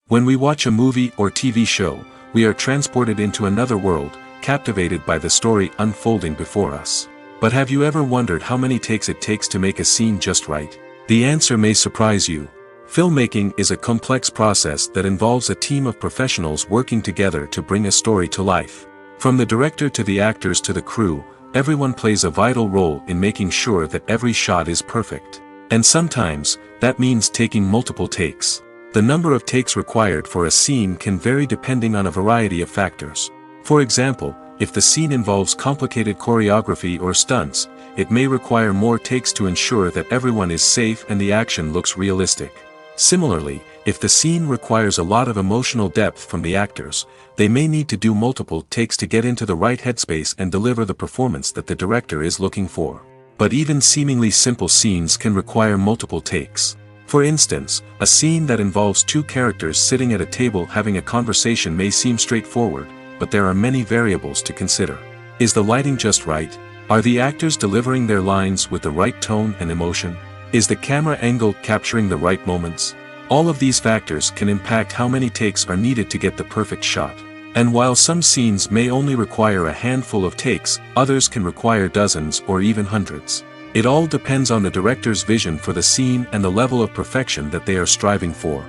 When we watch a movie or TV show, we are transported into another world, captivated by the story unfolding before us. But have you ever wondered how many takes it takes to make a scene just right? The answer may surprise you. Filmmaking is a complex process that involves a team of professionals working together to bring a story to life. From the director to the actors to the crew, everyone plays a vital role in making sure that every shot is perfect. And sometimes, that means taking multiple takes. The number of takes required for a scene can vary depending on a variety of factors. For example, if the scene involves complicated choreography or stunts, it may require more takes to ensure that everyone is safe and the action looks realistic. Similarly, if the scene requires a lot of emotional depth from the actors, they may need to do multiple takes to get into the right headspace and deliver the performance that the director is looking for. But even seemingly simple scenes can require multiple takes. For instance, a scene that involves two characters sitting at a table having a conversation may seem straightforward, but there are many variables to consider. Is the lighting just right? Are the actors delivering their lines with the right tone and emotion? Is the camera angle capturing the right moments? All of these factors can impact how many takes are needed to get the perfect shot. And while some scenes may only require a handful of takes, others can require dozens or even hundreds. It all depends on the director's vision for the scene and the level of perfection that they are striving for.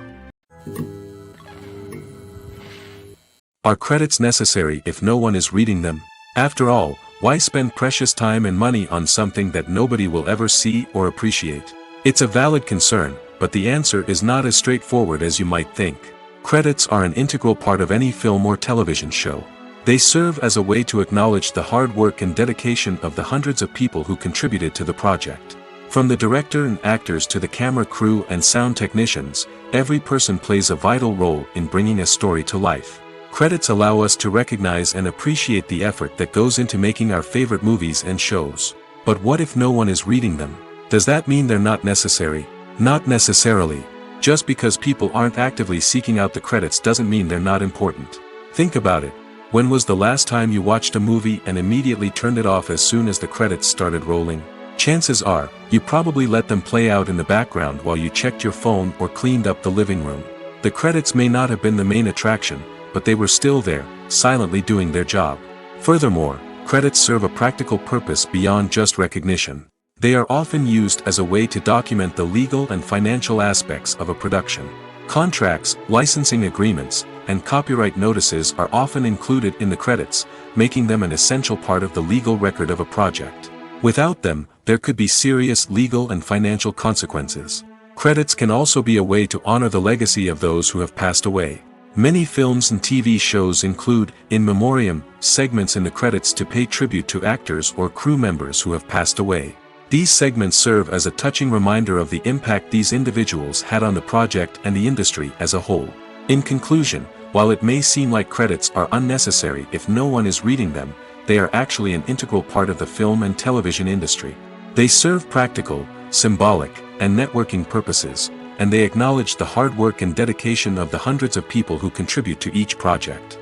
Are credits necessary if no one is reading them? After all, why spend precious time and money on something that nobody will ever see or appreciate? It's a valid concern, but the answer is not as straightforward as you might think. Credits are an integral part of any film or television show. They serve as a way to acknowledge the hard work and dedication of the hundreds of people who contributed to the project. From the director and actors to the camera crew and sound technicians, every person plays a vital role in bringing a story to life. Credits allow us to recognize and appreciate the effort that goes into making our favorite movies and shows. But what if no one is reading them? Does that mean they're not necessary? Not necessarily. Just because people aren't actively seeking out the credits doesn't mean they're not important. Think about it. When was the last time you watched a movie and immediately turned it off as soon as the credits started rolling? Chances are, you probably let them play out in the background while you checked your phone or cleaned up the living room. The credits may not have been the main attraction, but they were still there, silently doing their job. Furthermore, credits serve a practical purpose beyond just recognition. They are often used as a way to document the legal and financial aspects of a production. Contracts, licensing agreements, and copyright notices are often included in the credits, making them an essential part of the legal record of a project. Without them, there could be serious legal and financial consequences. Credits can also be a way to honor the legacy of those who have passed away. Many films and TV shows include, in memoriam, segments in the credits to pay tribute to actors or crew members who have passed away. These segments serve as a touching reminder of the impact these individuals had on the project and the industry as a whole. In conclusion, while it may seem like credits are unnecessary if no one is reading them, they are actually an integral part of the film and television industry. They serve practical, symbolic, and networking purposes, and they acknowledge the hard work and dedication of the hundreds of people who contribute to each project.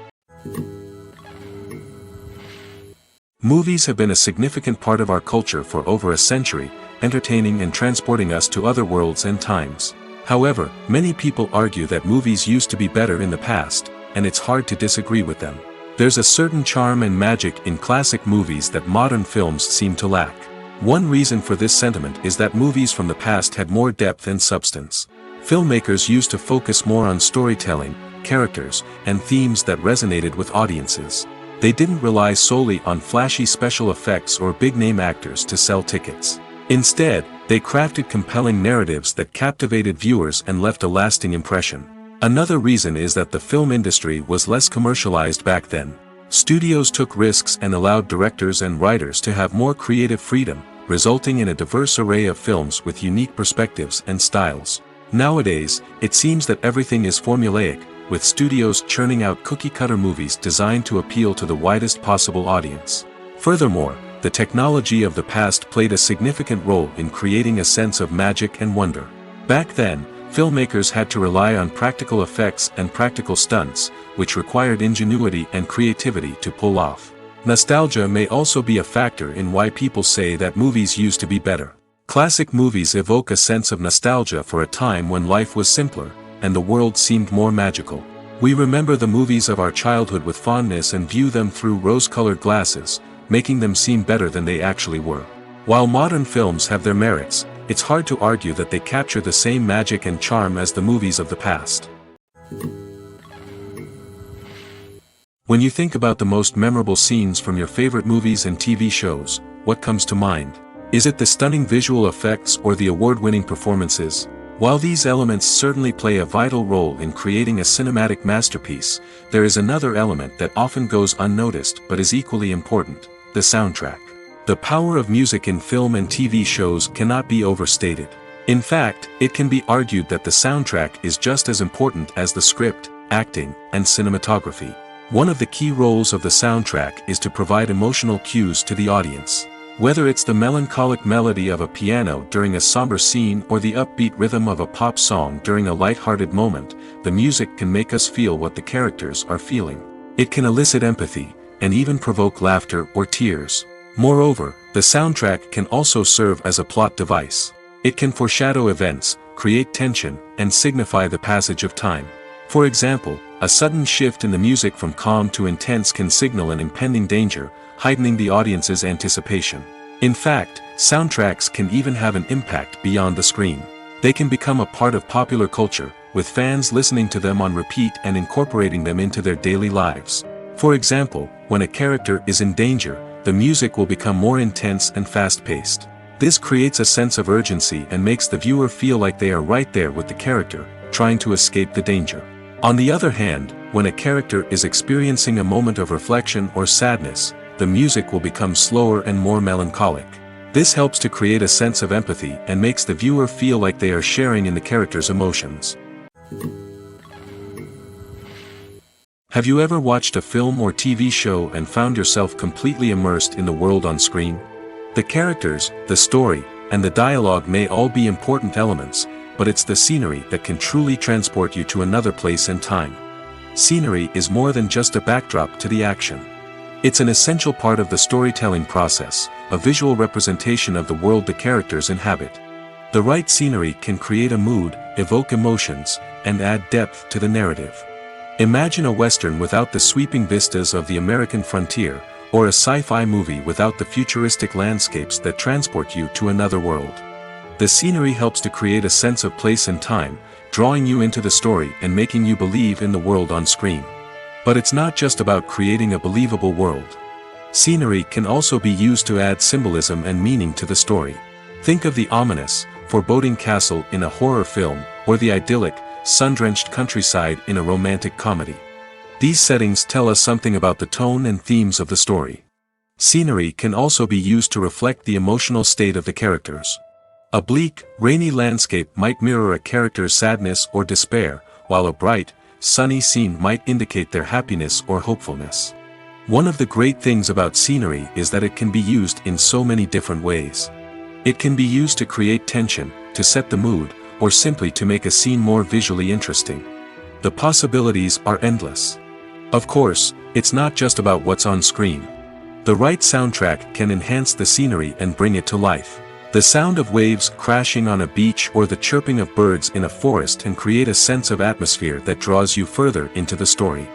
Movies have been a significant part of our culture for over a century, entertaining and transporting us to other worlds and times. However, many people argue that movies used to be better in the past, and it's hard to disagree with them. There's a certain charm and magic in classic movies that modern films seem to lack. One reason for this sentiment is that movies from the past had more depth and substance. Filmmakers used to focus more on storytelling, characters, and themes that resonated with audiences. They didn't rely solely on flashy special effects or big-name actors to sell tickets. Instead, they crafted compelling narratives that captivated viewers and left a lasting impression. Another reason is that the film industry was less commercialized back then. Studios took risks and allowed directors and writers to have more creative freedom, resulting in a diverse array of films with unique perspectives and styles. Nowadays, it seems that everything is formulaic, with studios churning out cookie-cutter movies designed to appeal to the widest possible audience. Furthermore, the technology of the past played a significant role in creating a sense of magic and wonder. Back then, filmmakers had to rely on practical effects and practical stunts, which required ingenuity and creativity to pull off. Nostalgia may also be a factor in why people say that movies used to be better. Classic movies evoke a sense of nostalgia for a time when life was simpler, and the world seemed more magical. We remember the movies of our childhood with fondness and view them through rose-colored glasses, making them seem better than they actually were. While modern films have their merits, it's hard to argue that they capture the same magic and charm as the movies of the past. When you think about the most memorable scenes from your favorite movies and TV shows, what comes to mind? Is it the stunning visual effects or the award-winning performances? While these elements certainly play a vital role in creating a cinematic masterpiece, there is another element that often goes unnoticed but is equally important: the soundtrack. The power of music in film and TV shows cannot be overstated. In fact, it can be argued that the soundtrack is just as important as the script, acting, and cinematography. One of the key roles of the soundtrack is to provide emotional cues to the audience. Whether it's the melancholic melody of a piano during a somber scene or the upbeat rhythm of a pop song during a light-hearted moment, the music can make us feel what the characters are feeling. It can elicit empathy, and even provoke laughter or tears. Moreover, the soundtrack can also serve as a plot device. It can foreshadow events, create tension, and signify the passage of time. For example, a sudden shift in the music from calm to intense can signal an impending danger, heightening the audience's anticipation. In fact, soundtracks can even have an impact beyond the screen. They can become a part of popular culture, with fans listening to them on repeat and incorporating them into their daily lives. For example, when a character is in danger, the music will become more intense and fast-paced. This creates a sense of urgency and makes the viewer feel like they are right there with the character, trying to escape the danger. On the other hand, when a character is experiencing a moment of reflection or sadness, the music will become slower and more melancholic. This helps to create a sense of empathy and makes the viewer feel like they are sharing in the character's emotions. Have you ever watched a film or TV show and found yourself completely immersed in the world on screen? The characters, the story, and the dialogue may all be important elements, but it's the scenery that can truly transport you to another place and time. Scenery is more than just a backdrop to the action. It's an essential part of the storytelling process, a visual representation of the world the characters inhabit. The right scenery can create a mood, evoke emotions, and add depth to the narrative. Imagine a Western without the sweeping vistas of the American frontier, or a sci-fi movie without the futuristic landscapes that transport you to another world. The scenery helps to create a sense of place and time, drawing you into the story and making you believe in the world on screen. But it's not just about creating a believable world. Scenery can also be used to add symbolism and meaning to the story. Think of the ominous, foreboding castle in a horror film, or the idyllic, sun-drenched countryside in a romantic comedy. These settings tell us something about the tone and themes of the story. Scenery can also be used to reflect the emotional state of the characters. A bleak, rainy landscape might mirror a character's sadness or despair, while a bright, sunny scene might indicate their happiness or hopefulness. One of the great things about scenery is that it can be used in so many different ways. It can be used to create tension, to set the mood, or simply to make a scene more visually interesting. The possibilities are endless. Of course, it's not just about what's on screen. The right soundtrack can enhance the scenery and bring it to life. The sound of waves crashing on a beach or the chirping of birds in a forest can create a sense of atmosphere that draws you further into the story.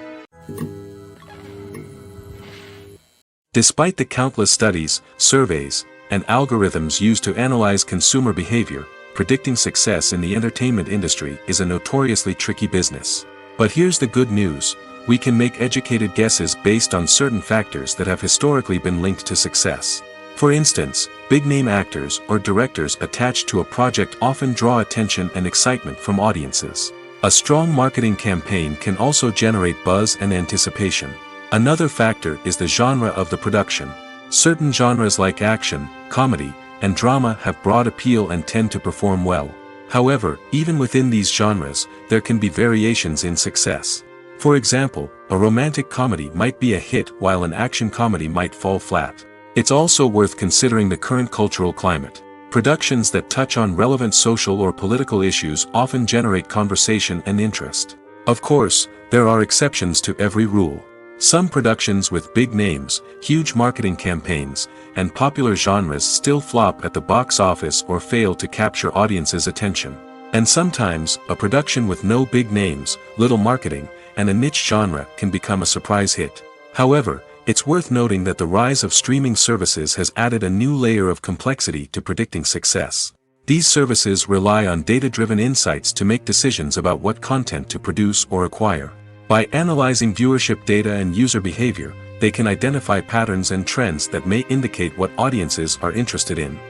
Despite the countless studies, surveys, and algorithms used to analyze consumer behavior, predicting success in the entertainment industry is a notoriously tricky business. But here's the good news: we can make educated guesses based on certain factors that have historically been linked to success. For instance, big-name actors or directors attached to a project often draw attention and excitement from audiences. A strong marketing campaign can also generate buzz and anticipation. Another factor is the genre of the production. Certain genres like action, comedy, and drama have broad appeal and tend to perform well. However, even within these genres, there can be variations in success. For example, a romantic comedy might be a hit while an action comedy might fall flat. It's also worth considering the current cultural climate. Productions that touch on relevant social or political issues often generate conversation and interest. Of course, there are exceptions to every rule. Some productions with big names, huge marketing campaigns, and popular genres still flop at the box office or fail to capture audiences' attention. And sometimes, a production with no big names, little marketing, and a niche genre can become a surprise hit. However, it's worth noting that the rise of streaming services has added a new layer of complexity to predicting success. These services rely on data-driven insights to make decisions about what content to produce or acquire. By analyzing viewership data and user behavior, they can identify patterns and trends that may indicate what audiences are interested in.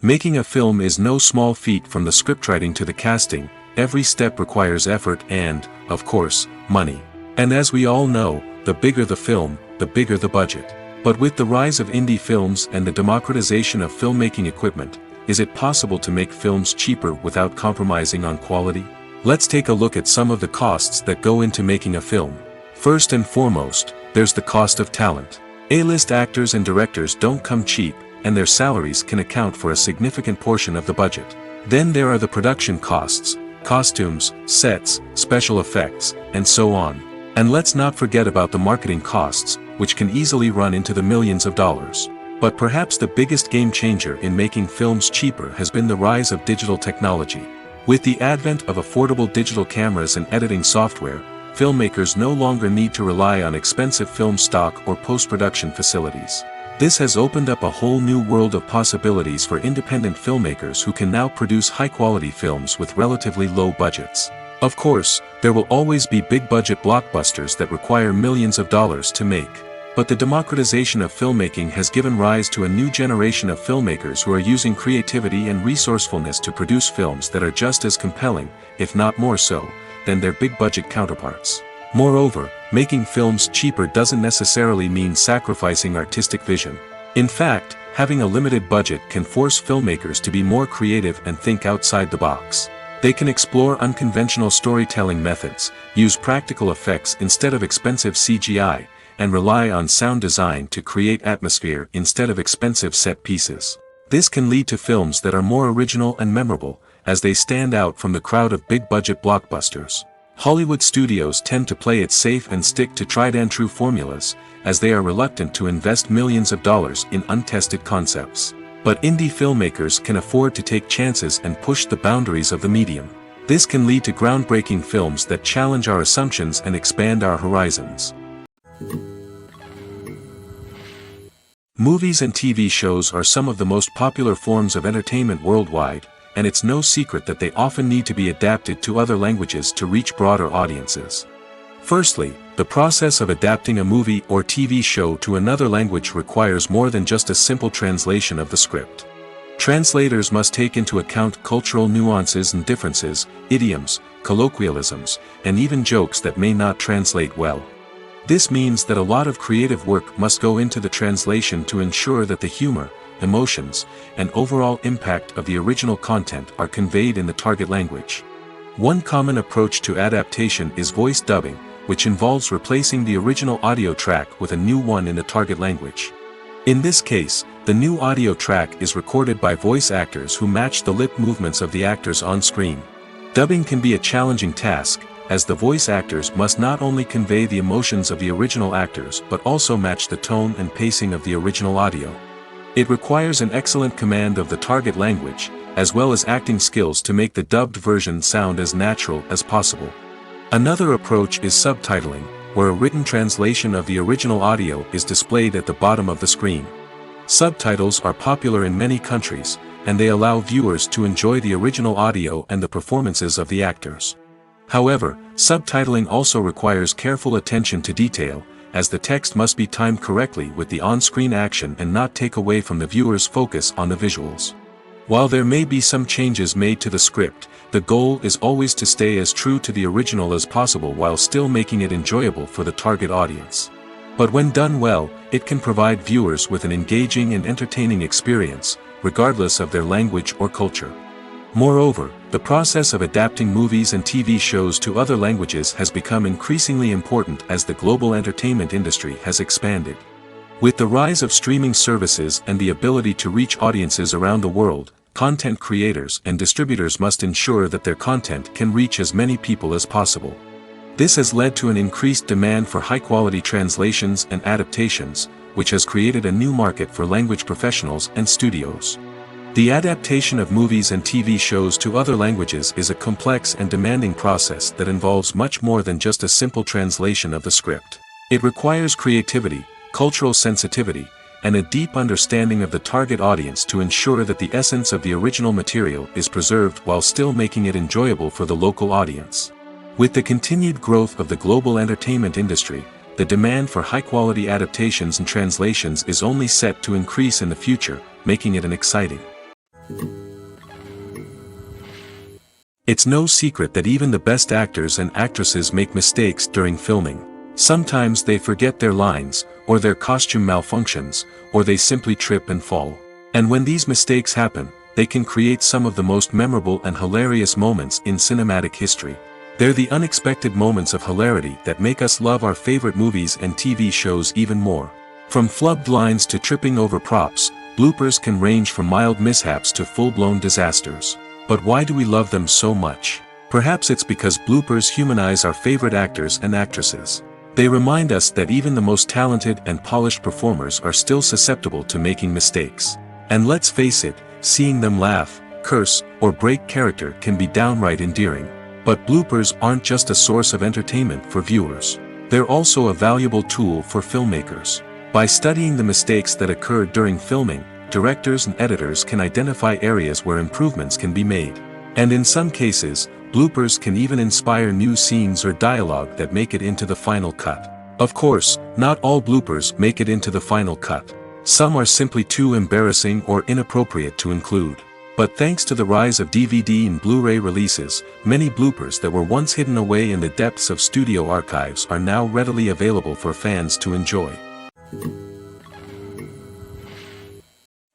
Making a film is no small feat. From the scriptwriting to the casting, every step requires effort and, of course, money. And as we all know, the bigger the film, the bigger the budget. But with the rise of indie films and the democratization of filmmaking equipment, is it possible to make films cheaper without compromising on quality? Let's take a look at some of the costs that go into making a film. First and foremost, there's the cost of talent. A-list actors and directors don't come cheap, and their salaries can account for a significant portion of the budget. Then there are the production costs, costumes, sets, special effects, and so on. And let's not forget about the marketing costs, which can easily run into the millions of dollars. But perhaps the biggest game changer in making films cheaper has been the rise of digital technology. With the advent of affordable digital cameras and editing software, filmmakers no longer need to rely on expensive film stock or post-production facilities. This has opened up a whole new world of possibilities for independent filmmakers who can now produce high-quality films with relatively low budgets. Of course, there will always be big-budget blockbusters that require millions of dollars to make. But the democratization of filmmaking has given rise to a new generation of filmmakers who are using creativity and resourcefulness to produce films that are just as compelling, if not more so, than their big-budget counterparts. Moreover, making films cheaper doesn't necessarily mean sacrificing artistic vision. In fact, having a limited budget can force filmmakers to be more creative and think outside the box. They can explore unconventional storytelling methods, use practical effects instead of expensive CGI, and rely on sound design to create atmosphere instead of expensive set pieces. This can lead to films that are more original and memorable, as they stand out from the crowd of big-budget blockbusters. Hollywood studios tend to play it safe and stick to tried-and-true formulas, as they are reluctant to invest millions of dollars in untested concepts. But indie filmmakers can afford to take chances and push the boundaries of the medium. This can lead to groundbreaking films that challenge our assumptions and expand our horizons. Movies and TV shows are some of the most popular forms of entertainment worldwide, and it's no secret that they often need to be adapted to other languages to reach broader audiences. Firstly, the process of adapting a movie or TV show to another language requires more than just a simple translation of the script. Translators must take into account cultural nuances and differences, idioms, colloquialisms, and even jokes that may not translate well. This means that a lot of creative work must go into the translation to ensure that the humor, emotions, and overall impact of the original content are conveyed in the target language. One common approach to adaptation is voice dubbing, which involves replacing the original audio track with a new one in the target language. In this case, the new audio track is recorded by voice actors who match the lip movements of the actors on screen. Dubbing can be a challenging task, as the voice actors must not only convey the emotions of the original actors but also match the tone and pacing of the original audio. It requires an excellent command of the target language, as well as acting skills to make the dubbed version sound as natural as possible. Another approach is subtitling, where a written translation of the original audio is displayed at the bottom of the screen. Subtitles are popular in many countries, and they allow viewers to enjoy the original audio and the performances of the actors. However, subtitling also requires careful attention to detail, as the text must be timed correctly with the on-screen action and not take away from the viewer's focus on the visuals. While there may be some changes made to the script, the goal is always to stay as true to the original as possible while still making it enjoyable for the target audience. But when done well, it can provide viewers with an engaging and entertaining experience, regardless of their language or culture. Moreover, the process of adapting movies and TV shows to other languages has become increasingly important as the global entertainment industry has expanded. With the rise of streaming services and the ability to reach audiences around the world, content creators and distributors must ensure that their content can reach as many people as possible. This has led to an increased demand for high-quality translations and adaptations, which has created a new market for language professionals and studios. The adaptation of movies and TV shows to other languages is a complex and demanding process that involves much more than just a simple translation of the script. It requires creativity, cultural sensitivity, and a deep understanding of the target audience to ensure that the essence of the original material is preserved while still making it enjoyable for the local audience. With the continued growth of the global entertainment industry, the demand for high-quality adaptations and translations is only set to increase in the future, making it an exciting. It's no secret that even the best actors and actresses make mistakes during filming. Sometimes they forget their lines, or their costume malfunctions, or they simply trip and fall. And when these mistakes happen, they can create some of the most memorable and hilarious moments in cinematic history. They're the unexpected moments of hilarity that make us love our favorite movies and TV shows even more. From flubbed lines to tripping over props, bloopers can range from mild mishaps to full-blown disasters. But why do we love them so much? Perhaps it's because bloopers humanize our favorite actors and actresses. They remind us that even the most talented and polished performers are still susceptible to making mistakes. And let's face it, seeing them laugh, curse, or break character can be downright endearing. But bloopers aren't just a source of entertainment for viewers. They're also a valuable tool for filmmakers. By studying the mistakes that occurred during filming, directors and editors can identify areas where improvements can be made. And in some cases, bloopers can even inspire new scenes or dialogue that make it into the final cut. Of course, not all bloopers make it into the final cut. Some are simply too embarrassing or inappropriate to include. But thanks to the rise of DVD and Blu-ray releases, many bloopers that were once hidden away in the depths of studio archives are now readily available for fans to enjoy.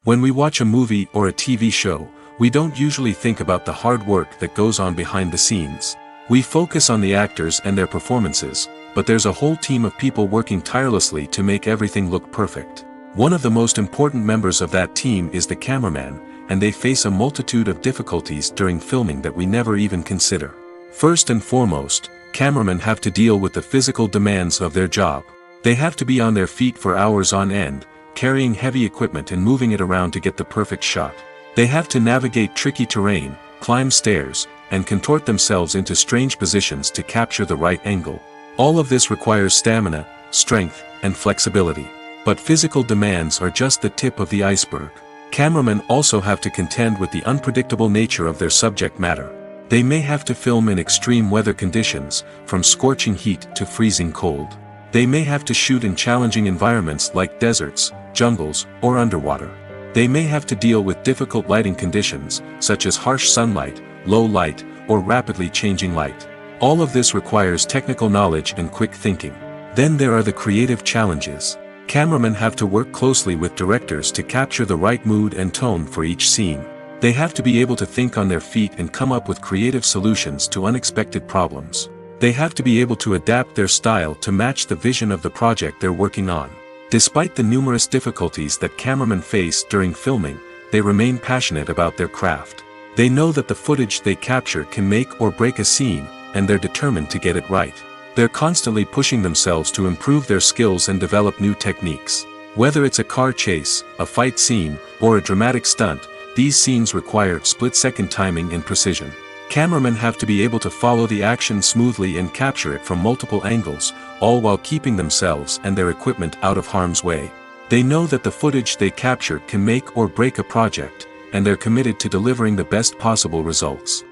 When we watch a movie or a TV show, we don't usually think about the hard work that goes on behind the scenes. We focus on the actors and their performances, but there's a whole team of people working tirelessly to make everything look perfect. One of the most important members of that team is the cameraman, and they face a multitude of difficulties during filming that we never even consider. First and foremost, cameramen have to deal with the physical demands of their job. They have to be on their feet for hours on end, carrying heavy equipment and moving it around to get the perfect shot. They have to navigate tricky terrain, climb stairs, and contort themselves into strange positions to capture the right angle. All of this requires stamina, strength, and flexibility. But physical demands are just the tip of the iceberg. Cameramen also have to contend with the unpredictable nature of their subject matter. They may have to film in extreme weather conditions, from scorching heat to freezing cold. They may have to shoot in challenging environments like deserts, jungles, or underwater. They may have to deal with difficult lighting conditions, such as harsh sunlight, low light, or rapidly changing light. All of this requires technical knowledge and quick thinking. Then there are the creative challenges. Cameramen have to work closely with directors to capture the right mood and tone for each scene. They have to be able to think on their feet and come up with creative solutions to unexpected problems. They have to be able to adapt their style to match the vision of the project they're working on. Despite the numerous difficulties that cameramen face during filming, they remain passionate about their craft. They know that the footage they capture can make or break a scene, and they're determined to get it right. They're constantly pushing themselves to improve their skills and develop new techniques. Whether it's a car chase, a fight scene, or a dramatic stunt, these scenes require split-second timing and precision. Cameramen have to be able to follow the action smoothly and capture it from multiple angles, all while keeping themselves and their equipment out of harm's way. They know that the footage they capture can make or break a project, and they're committed to delivering the best possible results.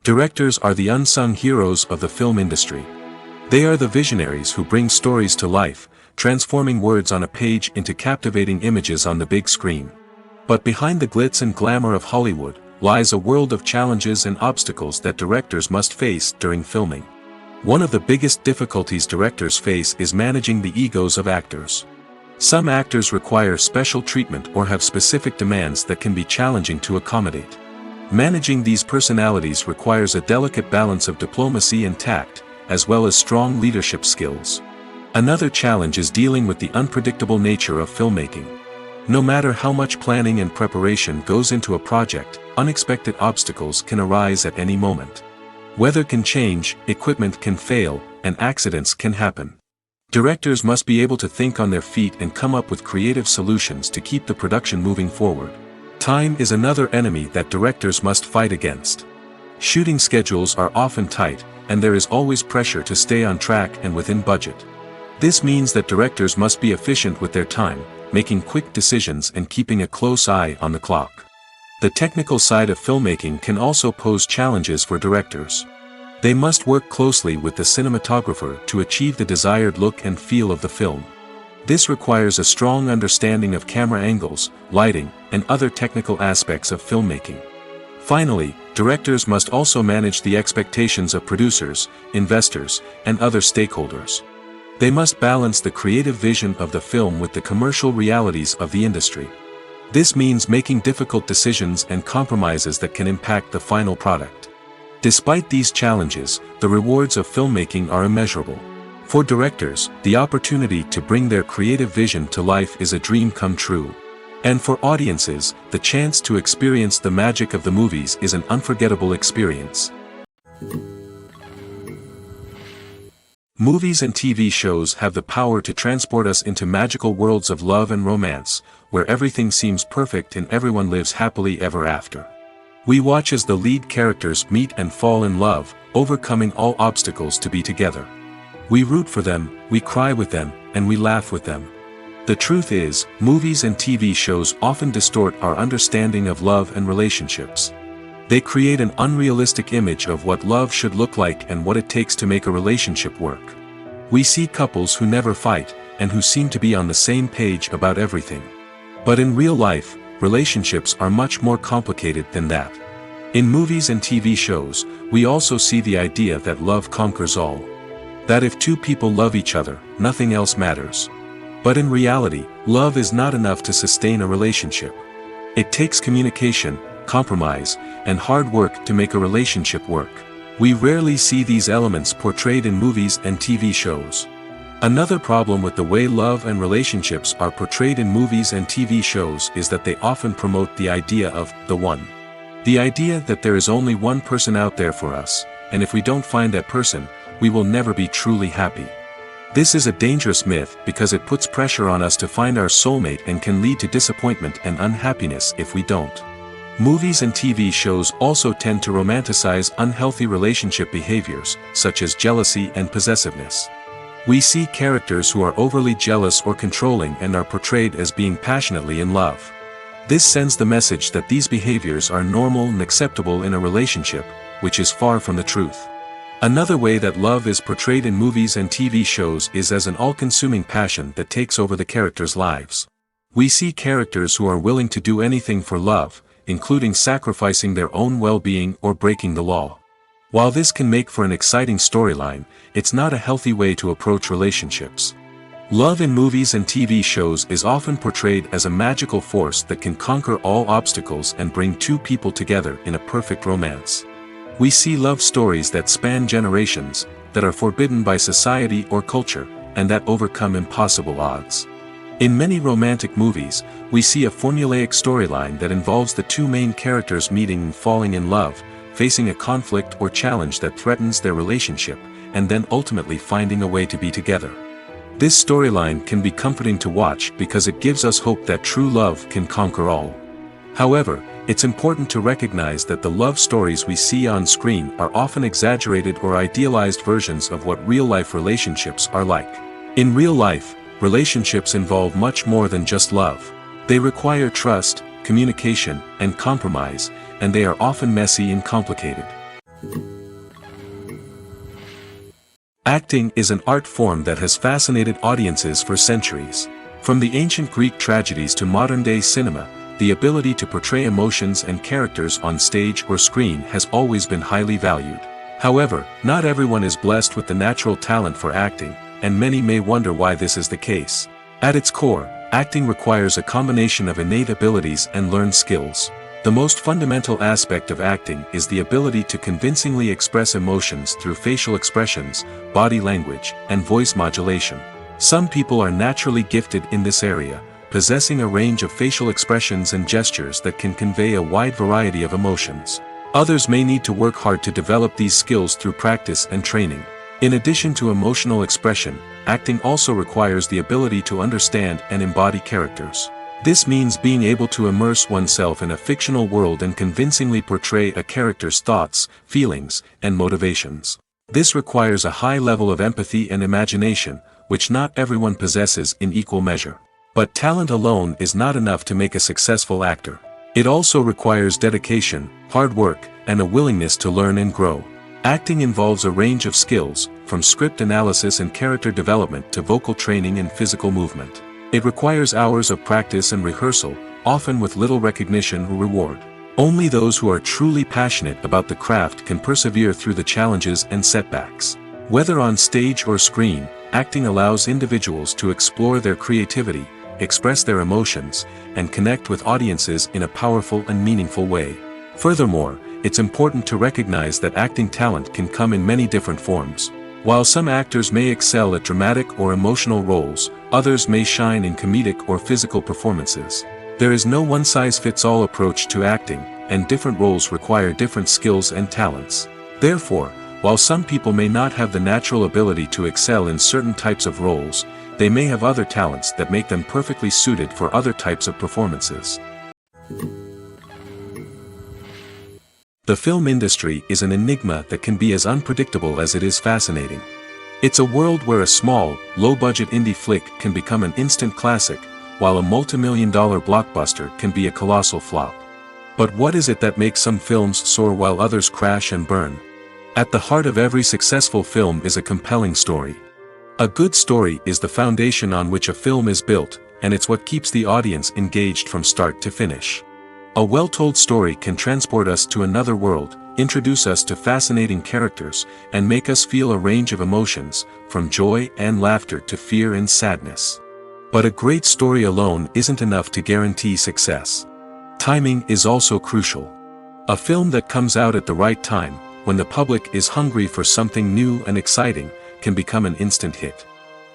Directors are the unsung heroes of the film industry. They are the visionaries who bring stories to life, transforming words on a page into captivating images on the big screen. But behind the glitz and glamour of Hollywood, lies a world of challenges and obstacles that directors must face during filming. One of the biggest difficulties directors face is managing the egos of actors. Some actors require special treatment or have specific demands that can be challenging to accommodate. Managing these personalities requires a delicate balance of diplomacy and tact, as well as strong leadership skills. Another challenge is dealing with the unpredictable nature of filmmaking. No matter how much planning and preparation goes into a project, unexpected obstacles can arise at any moment. Weather can change, equipment can fail, and accidents can happen. Directors must be able to think on their feet and come up with creative solutions to keep the production moving forward. Time is another enemy that directors must fight against. Shooting schedules are often tight, and there is always pressure to stay on track and within budget. This means that directors must be efficient with their time, making quick decisions and keeping a close eye on the clock. The technical side of filmmaking can also pose challenges for directors. They must work closely with the cinematographer to achieve the desired look and feel of the film. This requires a strong understanding of camera angles, lighting, and other technical aspects of filmmaking. Finally, directors must also manage the expectations of producers, investors, and other stakeholders. They must balance the creative vision of the film with the commercial realities of the industry. This means making difficult decisions and compromises that can impact the final product. Despite these challenges, the rewards of filmmaking are immeasurable. For directors, the opportunity to bring their creative vision to life is a dream come true. And for audiences, the chance to experience the magic of the movies is an unforgettable experience. Movies and TV shows have the power to transport us into magical worlds of love and romance, where everything seems perfect and everyone lives happily ever after. We watch as the lead characters meet and fall in love, overcoming all obstacles to be together. We root for them, we cry with them, and we laugh with them. The truth is, movies and TV shows often distort our understanding of love and relationships. They create an unrealistic image of what love should look like and what it takes to make a relationship work. We see couples who never fight, and who seem to be on the same page about everything. But in real life, relationships are much more complicated than that. In movies and TV shows, we also see the idea that love conquers all. That if two people love each other, nothing else matters. But in reality, love is not enough to sustain a relationship. It takes communication, compromise, and hard work to make a relationship work. We rarely see these elements portrayed in movies and TV shows. Another problem with the way love and relationships are portrayed in movies and TV shows is that they often promote the idea of the one. The idea that there is only one person out there for us, and if we don't find that person, we will never be truly happy. This is a dangerous myth because it puts pressure on us to find our soulmate and can lead to disappointment and unhappiness if we don't. Movies and TV shows also tend to romanticize unhealthy relationship behaviors, such as jealousy and possessiveness. We see characters who are overly jealous or controlling and are portrayed as being passionately in love. This sends the message that these behaviors are normal and acceptable in a relationship, which is far from the truth. Another way that love is portrayed in movies and TV shows is as an all-consuming passion that takes over the characters' lives. We see characters who are willing to do anything for love, including sacrificing their own well-being or breaking the law. While this can make for an exciting storyline, it's not a healthy way to approach relationships. Love in movies and TV shows is often portrayed as a magical force that can conquer all obstacles and bring two people together in a perfect romance. We see love stories that span generations, that are forbidden by society or culture, and that overcome impossible odds. In many romantic movies, we see a formulaic storyline that involves the two main characters meeting and falling in love, facing a conflict or challenge that threatens their relationship, and then ultimately finding a way to be together. This storyline can be comforting to watch because it gives us hope that true love can conquer all. However, it's important to recognize that the love stories we see on screen are often exaggerated or idealized versions of what real-life relationships are like. In real life, relationships involve much more than just love. They require trust, communication, and compromise, and they are often messy and complicated. Acting is an art form that has fascinated audiences for centuries. From the ancient Greek tragedies to modern-day cinema, the ability to portray emotions and characters on stage or screen has always been highly valued. However, not everyone is blessed with the natural talent for acting, and many may wonder why this is the case. At its core, acting requires a combination of innate abilities and learned skills. The most fundamental aspect of acting is the ability to convincingly express emotions through facial expressions, body language, and voice modulation. Some people are naturally gifted in this area, possessing a range of facial expressions and gestures that can convey a wide variety of emotions. Others may need to work hard to develop these skills through practice and training. In addition to emotional expression, acting also requires the ability to understand and embody characters. This means being able to immerse oneself in a fictional world and convincingly portray a character's thoughts, feelings, and motivations. This requires a high level of empathy and imagination, which not everyone possesses in equal measure. But talent alone is not enough to make a successful actor. It also requires dedication, hard work, and a willingness to learn and grow. Acting involves a range of skills, from script analysis and character development to vocal training and physical movement. It requires hours of practice and rehearsal, often with little recognition or reward. Only those who are truly passionate about the craft can persevere through the challenges and setbacks. Whether on stage or screen, acting allows individuals to explore their creativity, express their emotions, and connect with audiences in a powerful and meaningful way. Furthermore, it's important to recognize that acting talent can come in many different forms. While some actors may excel at dramatic or emotional roles, others may shine in comedic or physical performances. There is no one-size-fits-all approach to acting, and different roles require different skills and talents. Therefore, while some people may not have the natural ability to excel in certain types of roles, they may have other talents that make them perfectly suited for other types of performances. The film industry is an enigma that can be as unpredictable as it is fascinating. It's a world where a small, low-budget indie flick can become an instant classic, while a multi-million-dollar blockbuster can be a colossal flop. But what is it that makes some films soar while others crash and burn? At the heart of every successful film is a compelling story. A good story is the foundation on which a film is built, and it's what keeps the audience engaged from start to finish. A well-told story can transport us to another world, introduce us to fascinating characters, and make us feel a range of emotions, from joy and laughter to fear and sadness. But a great story alone isn't enough to guarantee success. Timing is also crucial. A film that comes out at the right time, when the public is hungry for something new and exciting, can become an instant hit.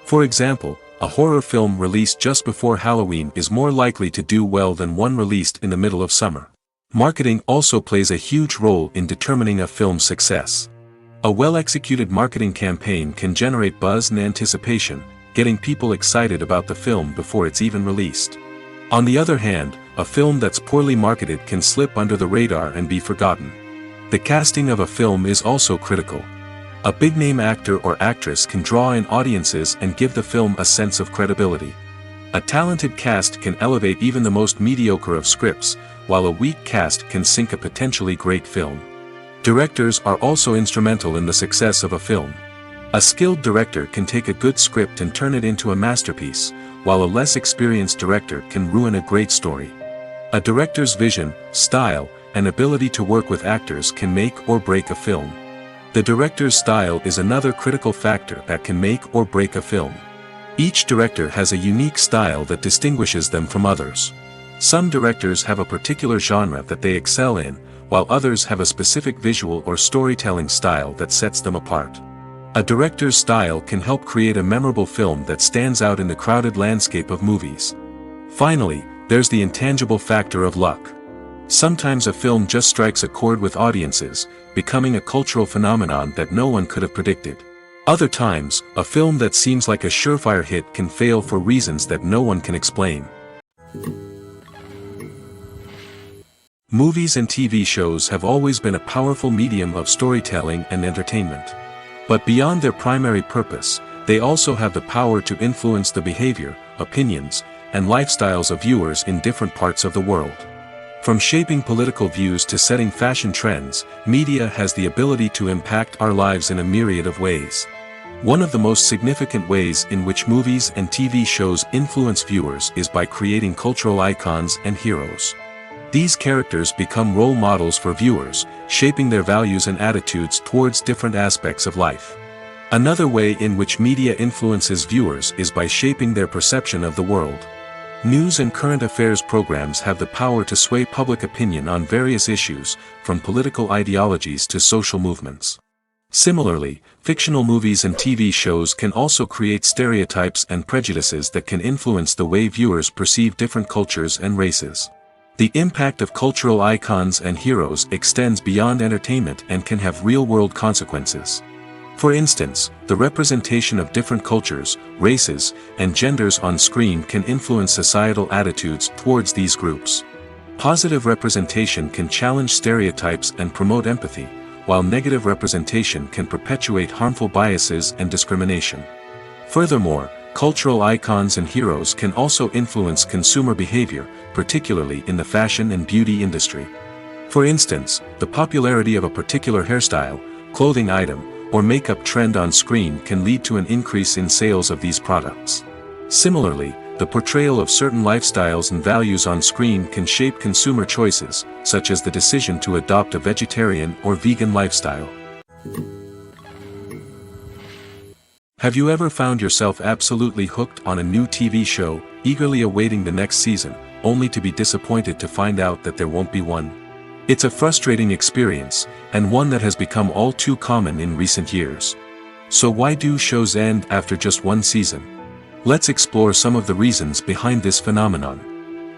For example, a horror film released just before Halloween is more likely to do well than one released in the middle of summer. Marketing also plays a huge role in determining a film's success. A well-executed marketing campaign can generate buzz and anticipation, getting people excited about the film before it's even released. On the other hand, a film that's poorly marketed can slip under the radar and be forgotten. The casting of a film is also critical. A big-name actor or actress can draw in audiences and give the film a sense of credibility. A talented cast can elevate even the most mediocre of scripts, while a weak cast can sink a potentially great film. Directors are also instrumental in the success of a film. A skilled director can take a good script and turn it into a masterpiece, while a less experienced director can ruin a great story. A director's vision, style, and ability to work with actors can make or break a film. The director's style is another critical factor that can make or break a film. Each director has a unique style that distinguishes them from others. Some directors have a particular genre that they excel in, while others have a specific visual or storytelling style that sets them apart. A director's style can help create a memorable film that stands out in the crowded landscape of movies. Finally, there's the intangible factor of luck. Sometimes a film just strikes a chord with audiences, becoming a cultural phenomenon that no one could have predicted. Other times, a film that seems like a surefire hit can fail for reasons that no one can explain. Movies and TV shows have always been a powerful medium of storytelling and entertainment. But beyond their primary purpose, they also have the power to influence the behavior, opinions, and lifestyles of viewers in different parts of the world. From shaping political views to setting fashion trends, media has the ability to impact our lives in a myriad of ways. One of the most significant ways in which movies and TV shows influence viewers is by creating cultural icons and heroes. These characters become role models for viewers, shaping their values and attitudes towards different aspects of life. Another way in which media influences viewers is by shaping their perception of the world. News and current affairs programs have the power to sway public opinion on various issues, from political ideologies to social movements. Similarly, fictional movies and TV shows can also create stereotypes and prejudices that can influence the way viewers perceive different cultures and races. The impact of cultural icons and heroes extends beyond entertainment and can have real-world consequences. For instance, the representation of different cultures, races, and genders on screen can influence societal attitudes towards these groups. Positive representation can challenge stereotypes and promote empathy, while negative representation can perpetuate harmful biases and discrimination. Furthermore, cultural icons and heroes can also influence consumer behavior, particularly in the fashion and beauty industry. For instance, the popularity of a particular hairstyle, clothing item, or makeup trend on screen can lead to an increase in sales of these products. Similarly, the portrayal of certain lifestyles and values on screen can shape consumer choices, such as the decision to adopt a vegetarian or vegan lifestyle. Have you ever found yourself absolutely hooked on a new TV show, eagerly awaiting the next season, only to be disappointed to find out that there won't be one? It's a frustrating experience, and one that has become all too common in recent years. So why do shows end after just one season? Let's explore some of the reasons behind this phenomenon.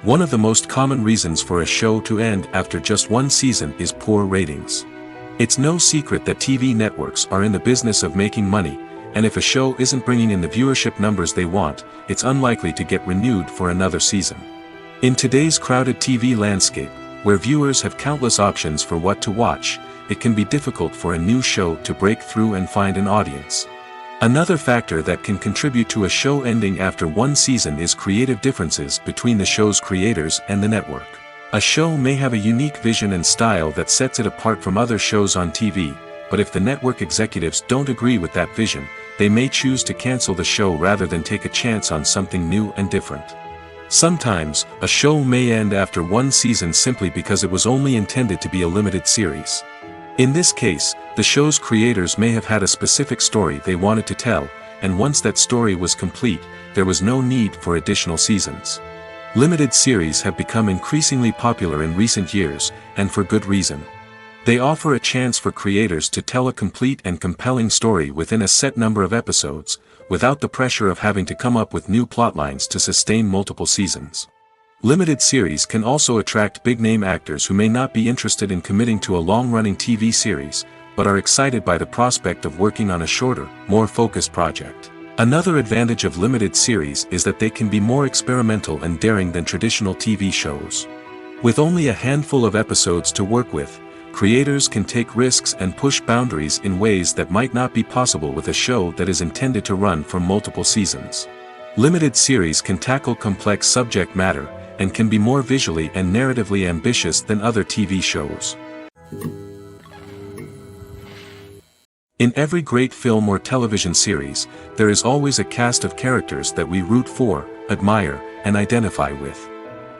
One of the most common reasons for a show to end after just one season is poor ratings. It's no secret that TV networks are in the business of making money, and if a show isn't bringing in the viewership numbers they want, it's unlikely to get renewed for another season. In today's crowded TV landscape, where viewers have countless options for what to watch, it can be difficult for a new show to break through and find an audience. Another factor that can contribute to a show ending after one season is creative differences between the show's creators and the network. A show may have a unique vision and style that sets it apart from other shows on TV, but if the network executives don't agree with that vision, they may choose to cancel the show rather than take a chance on something new and different. Sometimes, a show may end after one season simply because it was only intended to be a limited series. In this case, the show's creators may have had a specific story they wanted to tell, and once that story was complete, there was no need for additional seasons. Limited series have become increasingly popular in recent years, and for good reason. They offer a chance for creators to tell a complete and compelling story within a set number of episodes, without the pressure of having to come up with new plotlines to sustain multiple seasons. Limited series can also attract big-name actors who may not be interested in committing to a long-running TV series, but are excited by the prospect of working on a shorter, more focused project. Another advantage of limited series is that they can be more experimental and daring than traditional TV shows. With only a handful of episodes to work with, creators can take risks and push boundaries in ways that might not be possible with a show that is intended to run for multiple seasons. Limited series can tackle complex subject matter, and can be more visually and narratively ambitious than other TV shows. In every great film or television series, there is always a cast of characters that we root for, admire, and identify with.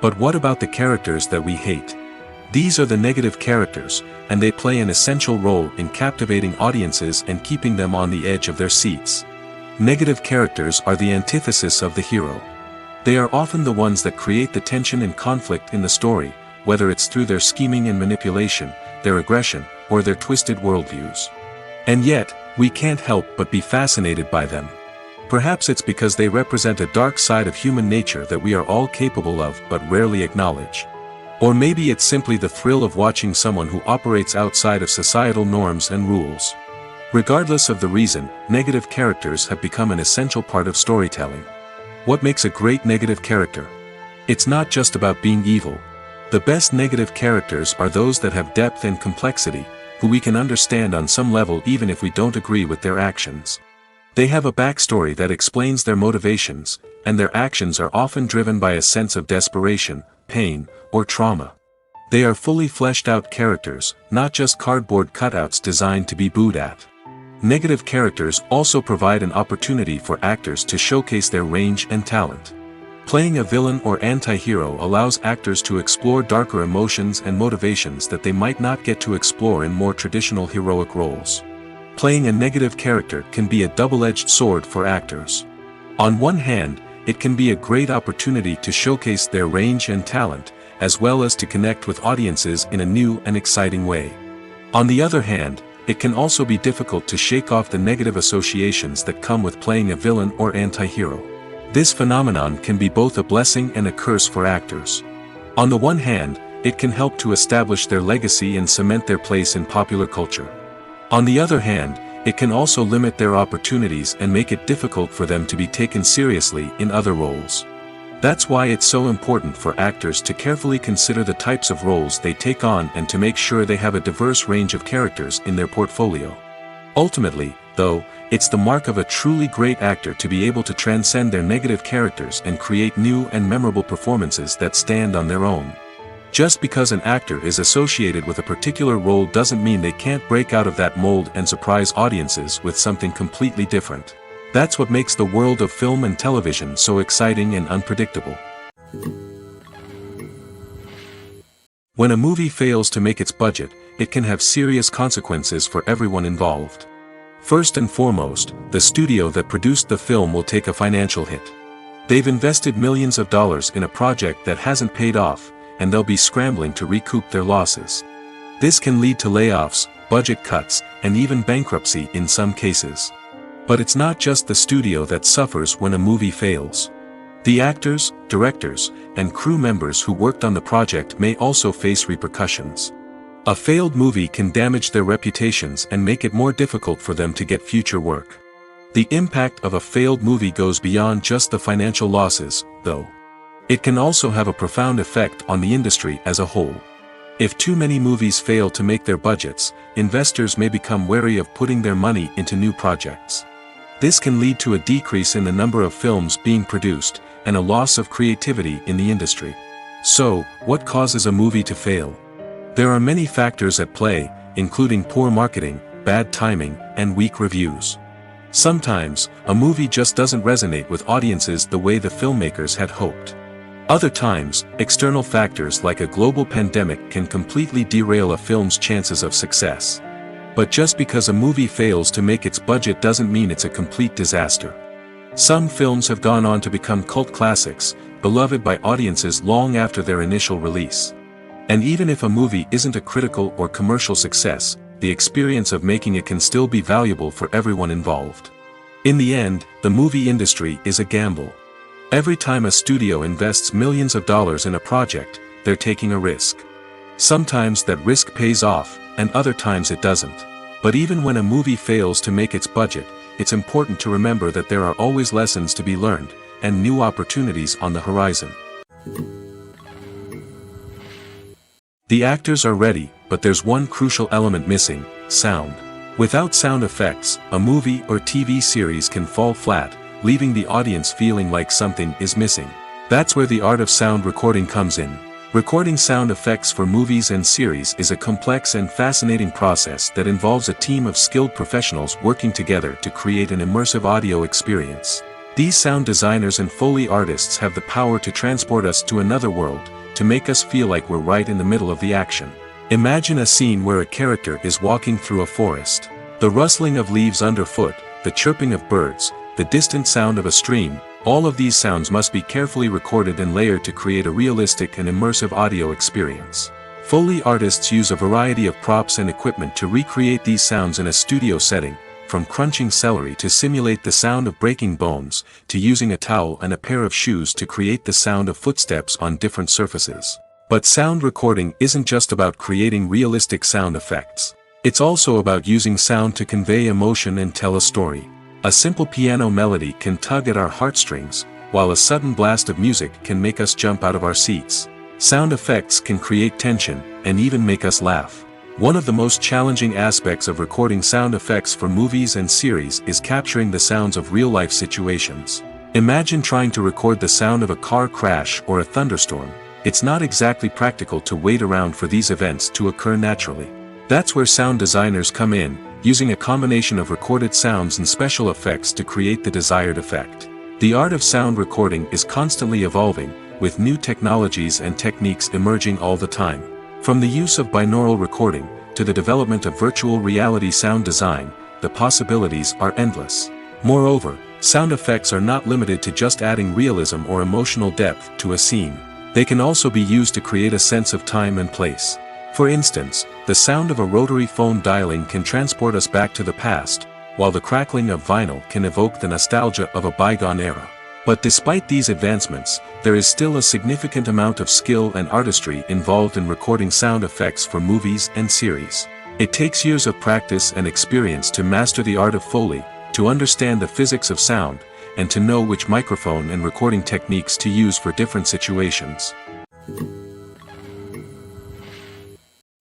But what about the characters that we hate? These are the negative characters, and they play an essential role in captivating audiences and keeping them on the edge of their seats. Negative characters are the antithesis of the hero. They are often the ones that create the tension and conflict in the story, whether it's through their scheming and manipulation, their aggression, or their twisted worldviews. And yet, we can't help but be fascinated by them. Perhaps it's because they represent a dark side of human nature that we are all capable of but rarely acknowledge. Or maybe it's simply the thrill of watching someone who operates outside of societal norms and rules. Regardless of the reason, negative characters have become an essential part of storytelling. What makes a great negative character? It's not just about being evil. The best negative characters are those that have depth and complexity, who we can understand on some level even if we don't agree with their actions. They have a backstory that explains their motivations, and their actions are often driven by a sense of desperation, pain, or trauma. They are fully fleshed out characters, not just cardboard cutouts designed to be booed at. Negative characters also provide an opportunity for actors to showcase their range and talent. Playing a villain or anti-hero allows actors to explore darker emotions and motivations that they might not get to explore in more traditional heroic roles. Playing a negative character can be a double-edged sword for actors. On one hand, it can be a great opportunity to showcase their range and talent, as well as to connect with audiences in a new and exciting way. On the other hand, it can also be difficult to shake off the negative associations that come with playing a villain or anti-hero. This phenomenon can be both a blessing and a curse for actors. On the one hand, it can help to establish their legacy and cement their place in popular culture. On the other hand, it can also limit their opportunities and make it difficult for them to be taken seriously in other roles. That's why it's so important for actors to carefully consider the types of roles they take on and to make sure they have a diverse range of characters in their portfolio. Ultimately, though, it's the mark of a truly great actor to be able to transcend their negative characters and create new and memorable performances that stand on their own. Just because an actor is associated with a particular role doesn't mean they can't break out of that mold and surprise audiences with something completely different. That's what makes the world of film and television so exciting and unpredictable. When a movie fails to make its budget, it can have serious consequences for everyone involved. First and foremost, the studio that produced the film will take a financial hit. They've invested millions of dollars in a project that hasn't paid off, and they'll be scrambling to recoup their losses. This can lead to layoffs, budget cuts, and even bankruptcy in some cases. But it's not just the studio that suffers when a movie fails. The actors, directors, and crew members who worked on the project may also face repercussions. A failed movie can damage their reputations and make it more difficult for them to get future work. The impact of a failed movie goes beyond just the financial losses, though. It can also have a profound effect on the industry as a whole. If too many movies fail to make their budgets, investors may become wary of putting their money into new projects. This can lead to a decrease in the number of films being produced, and a loss of creativity in the industry. So, what causes a movie to fail? There are many factors at play, including poor marketing, bad timing, and weak reviews. Sometimes, a movie just doesn't resonate with audiences the way the filmmakers had hoped. Other times, external factors like a global pandemic can completely derail a film's chances of success. But just because a movie fails to make its budget doesn't mean it's a complete disaster. Some films have gone on to become cult classics, beloved by audiences long after their initial release. And even if a movie isn't a critical or commercial success, the experience of making it can still be valuable for everyone involved. In the end, the movie industry is a gamble. Every time a studio invests millions of dollars in a project, they're taking a risk. Sometimes that risk pays off, and other times it doesn't. But even when a movie fails to make its budget, it's important to remember that there are always lessons to be learned, and new opportunities on the horizon. The actors are ready, but there's one crucial element missing: sound. Without sound effects, a movie or TV series can fall flat, leaving the audience feeling like something is missing. That's where the art of sound recording comes in. Recording sound effects for movies and series is a complex and fascinating process that involves a team of skilled professionals working together to create an immersive audio experience. These sound designers and Foley artists have the power to transport us to another world, to make us feel like we're right in the middle of the action. Imagine a scene where a character is walking through a forest. The rustling of leaves underfoot, the chirping of birds, the distant sound of a stream, all of these sounds must be carefully recorded and layered to create a realistic and immersive audio experience. Foley artists use a variety of props and equipment to recreate these sounds in a studio setting, from crunching celery to simulate the sound of breaking bones, to using a towel and a pair of shoes to create the sound of footsteps on different surfaces. But sound recording isn't just about creating realistic sound effects. It's also about using sound to convey emotion and tell a story. A simple piano melody can tug at our heartstrings, while a sudden blast of music can make us jump out of our seats. Sound effects can create tension, and even make us laugh. One of the most challenging aspects of recording sound effects for movies and series is capturing the sounds of real-life situations. Imagine trying to record the sound of a car crash or a thunderstorm. It's not exactly practical to wait around for these events to occur naturally. That's where sound designers come in, using a combination of recorded sounds and special effects to create the desired effect. The art of sound recording is constantly evolving, with new technologies and techniques emerging all the time. From the use of binaural recording, to the development of virtual reality sound design, the possibilities are endless. Moreover, sound effects are not limited to just adding realism or emotional depth to a scene. They can also be used to create a sense of time and place. For instance, the sound of a rotary phone dialing can transport us back to the past, while the crackling of vinyl can evoke the nostalgia of a bygone era. But despite these advancements, there is still a significant amount of skill and artistry involved in recording sound effects for movies and series. It takes years of practice and experience to master the art of Foley, to understand the physics of sound, and to know which microphone and recording techniques to use for different situations.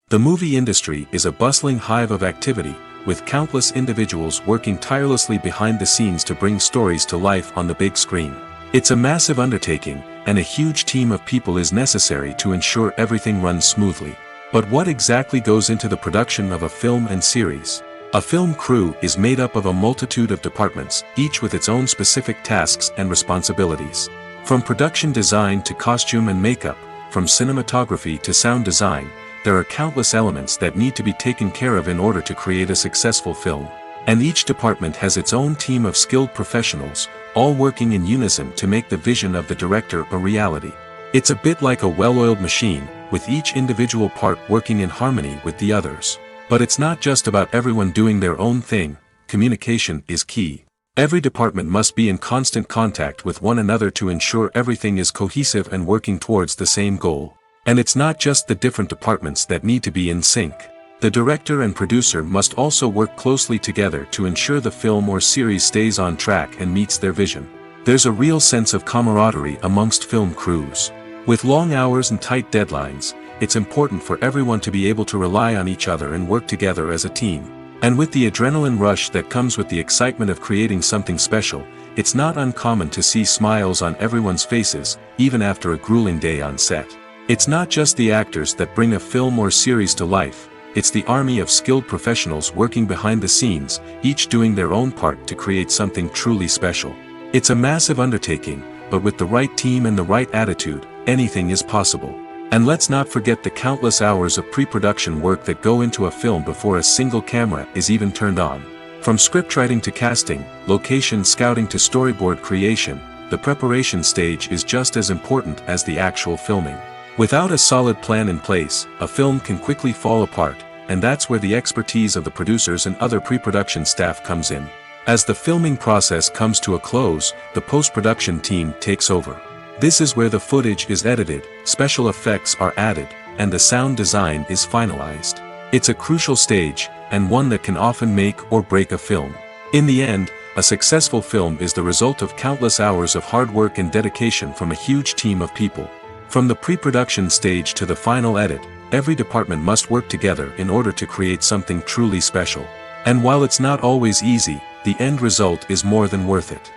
The movie industry is a bustling hive of activity, with countless individuals working tirelessly behind the scenes to bring stories to life on the big screen. It's a massive undertaking, and a huge team of people is necessary to ensure everything runs smoothly. But what exactly goes into the production of a film and series? A film crew is made up of a multitude of departments, each with its own specific tasks and responsibilities. From production design to costume and makeup, from cinematography to sound design, there are countless elements that need to be taken care of in order to create a successful film. And each department has its own team of skilled professionals, all working in unison to make the vision of the director a reality. It's a bit like a well-oiled machine, with each individual part working in harmony with the others. But it's not just about everyone doing their own thing. Communication is key. Every department must be in constant contact with one another to ensure everything is cohesive and working towards the same goal. And it's not just the different departments that need to be in sync. The director and producer must also work closely together to ensure the film or series stays on track and meets their vision. There's a real sense of camaraderie amongst film crews. With long hours and tight deadlines, it's important for everyone to be able to rely on each other and work together as a team. And with the adrenaline rush that comes with the excitement of creating something special, it's not uncommon to see smiles on everyone's faces, even after a grueling day on set. It's not just the actors that bring a film or series to life, it's the army of skilled professionals working behind the scenes, each doing their own part to create something truly special. It's a massive undertaking, but with the right team and the right attitude, anything is possible. And let's not forget the countless hours of pre-production work that go into a film before a single camera is even turned on. From scriptwriting to casting, location scouting to storyboard creation, the preparation stage is just as important as the actual filming. Without a solid plan in place, a film can quickly fall apart, and that's where the expertise of the producers and other pre-production staff comes in. As the filming process comes to a close, the post-production team takes over. This is where the footage is edited, special effects are added, and the sound design is finalized. It's a crucial stage, and one that can often make or break a film. In the end, a successful film is the result of countless hours of hard work and dedication from a huge team of people. From the pre-production stage to the final edit, every department must work together in order to create something truly special. And while it's not always easy, the end result is more than worth it.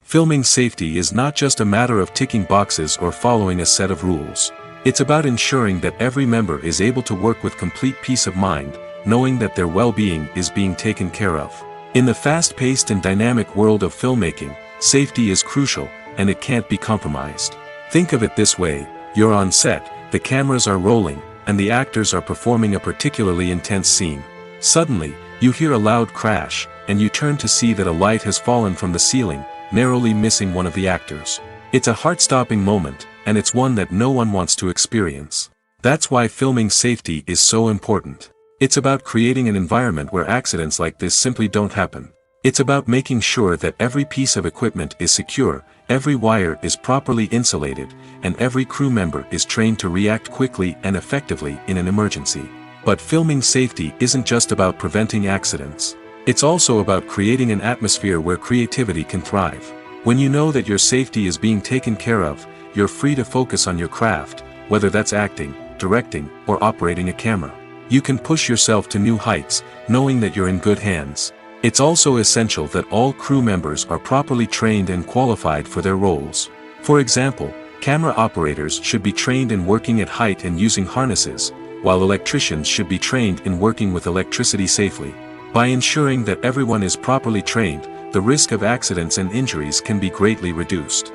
Filming safety is not just a matter of ticking boxes or following a set of rules. It's about ensuring that every member is able to work with complete peace of mind, knowing that their well-being is being taken care of. In the fast-paced and dynamic world of filmmaking, safety is crucial, and it can't be compromised. Think of it this way: you're on set, the cameras are rolling, and the actors are performing a particularly intense scene. Suddenly, you hear a loud crash, and you turn to see that a light has fallen from the ceiling, narrowly missing one of the actors. It's a heart-stopping moment, and it's one that no one wants to experience. That's why filming safety is so important. It's about creating an environment where accidents like this simply don't happen. It's about making sure that every piece of equipment is secure, every wire is properly insulated, and every crew member is trained to react quickly and effectively in an emergency. But filming safety isn't just about preventing accidents. It's also about creating an atmosphere where creativity can thrive. When you know that your safety is being taken care of, you're free to focus on your craft, whether that's acting, directing, or operating a camera. You can push yourself to new heights, knowing that you're in good hands. It's also essential that all crew members are properly trained and qualified for their roles. For example, camera operators should be trained in working at height and using harnesses, while electricians should be trained in working with electricity safely. By ensuring that everyone is properly trained, the risk of accidents and injuries can be greatly reduced.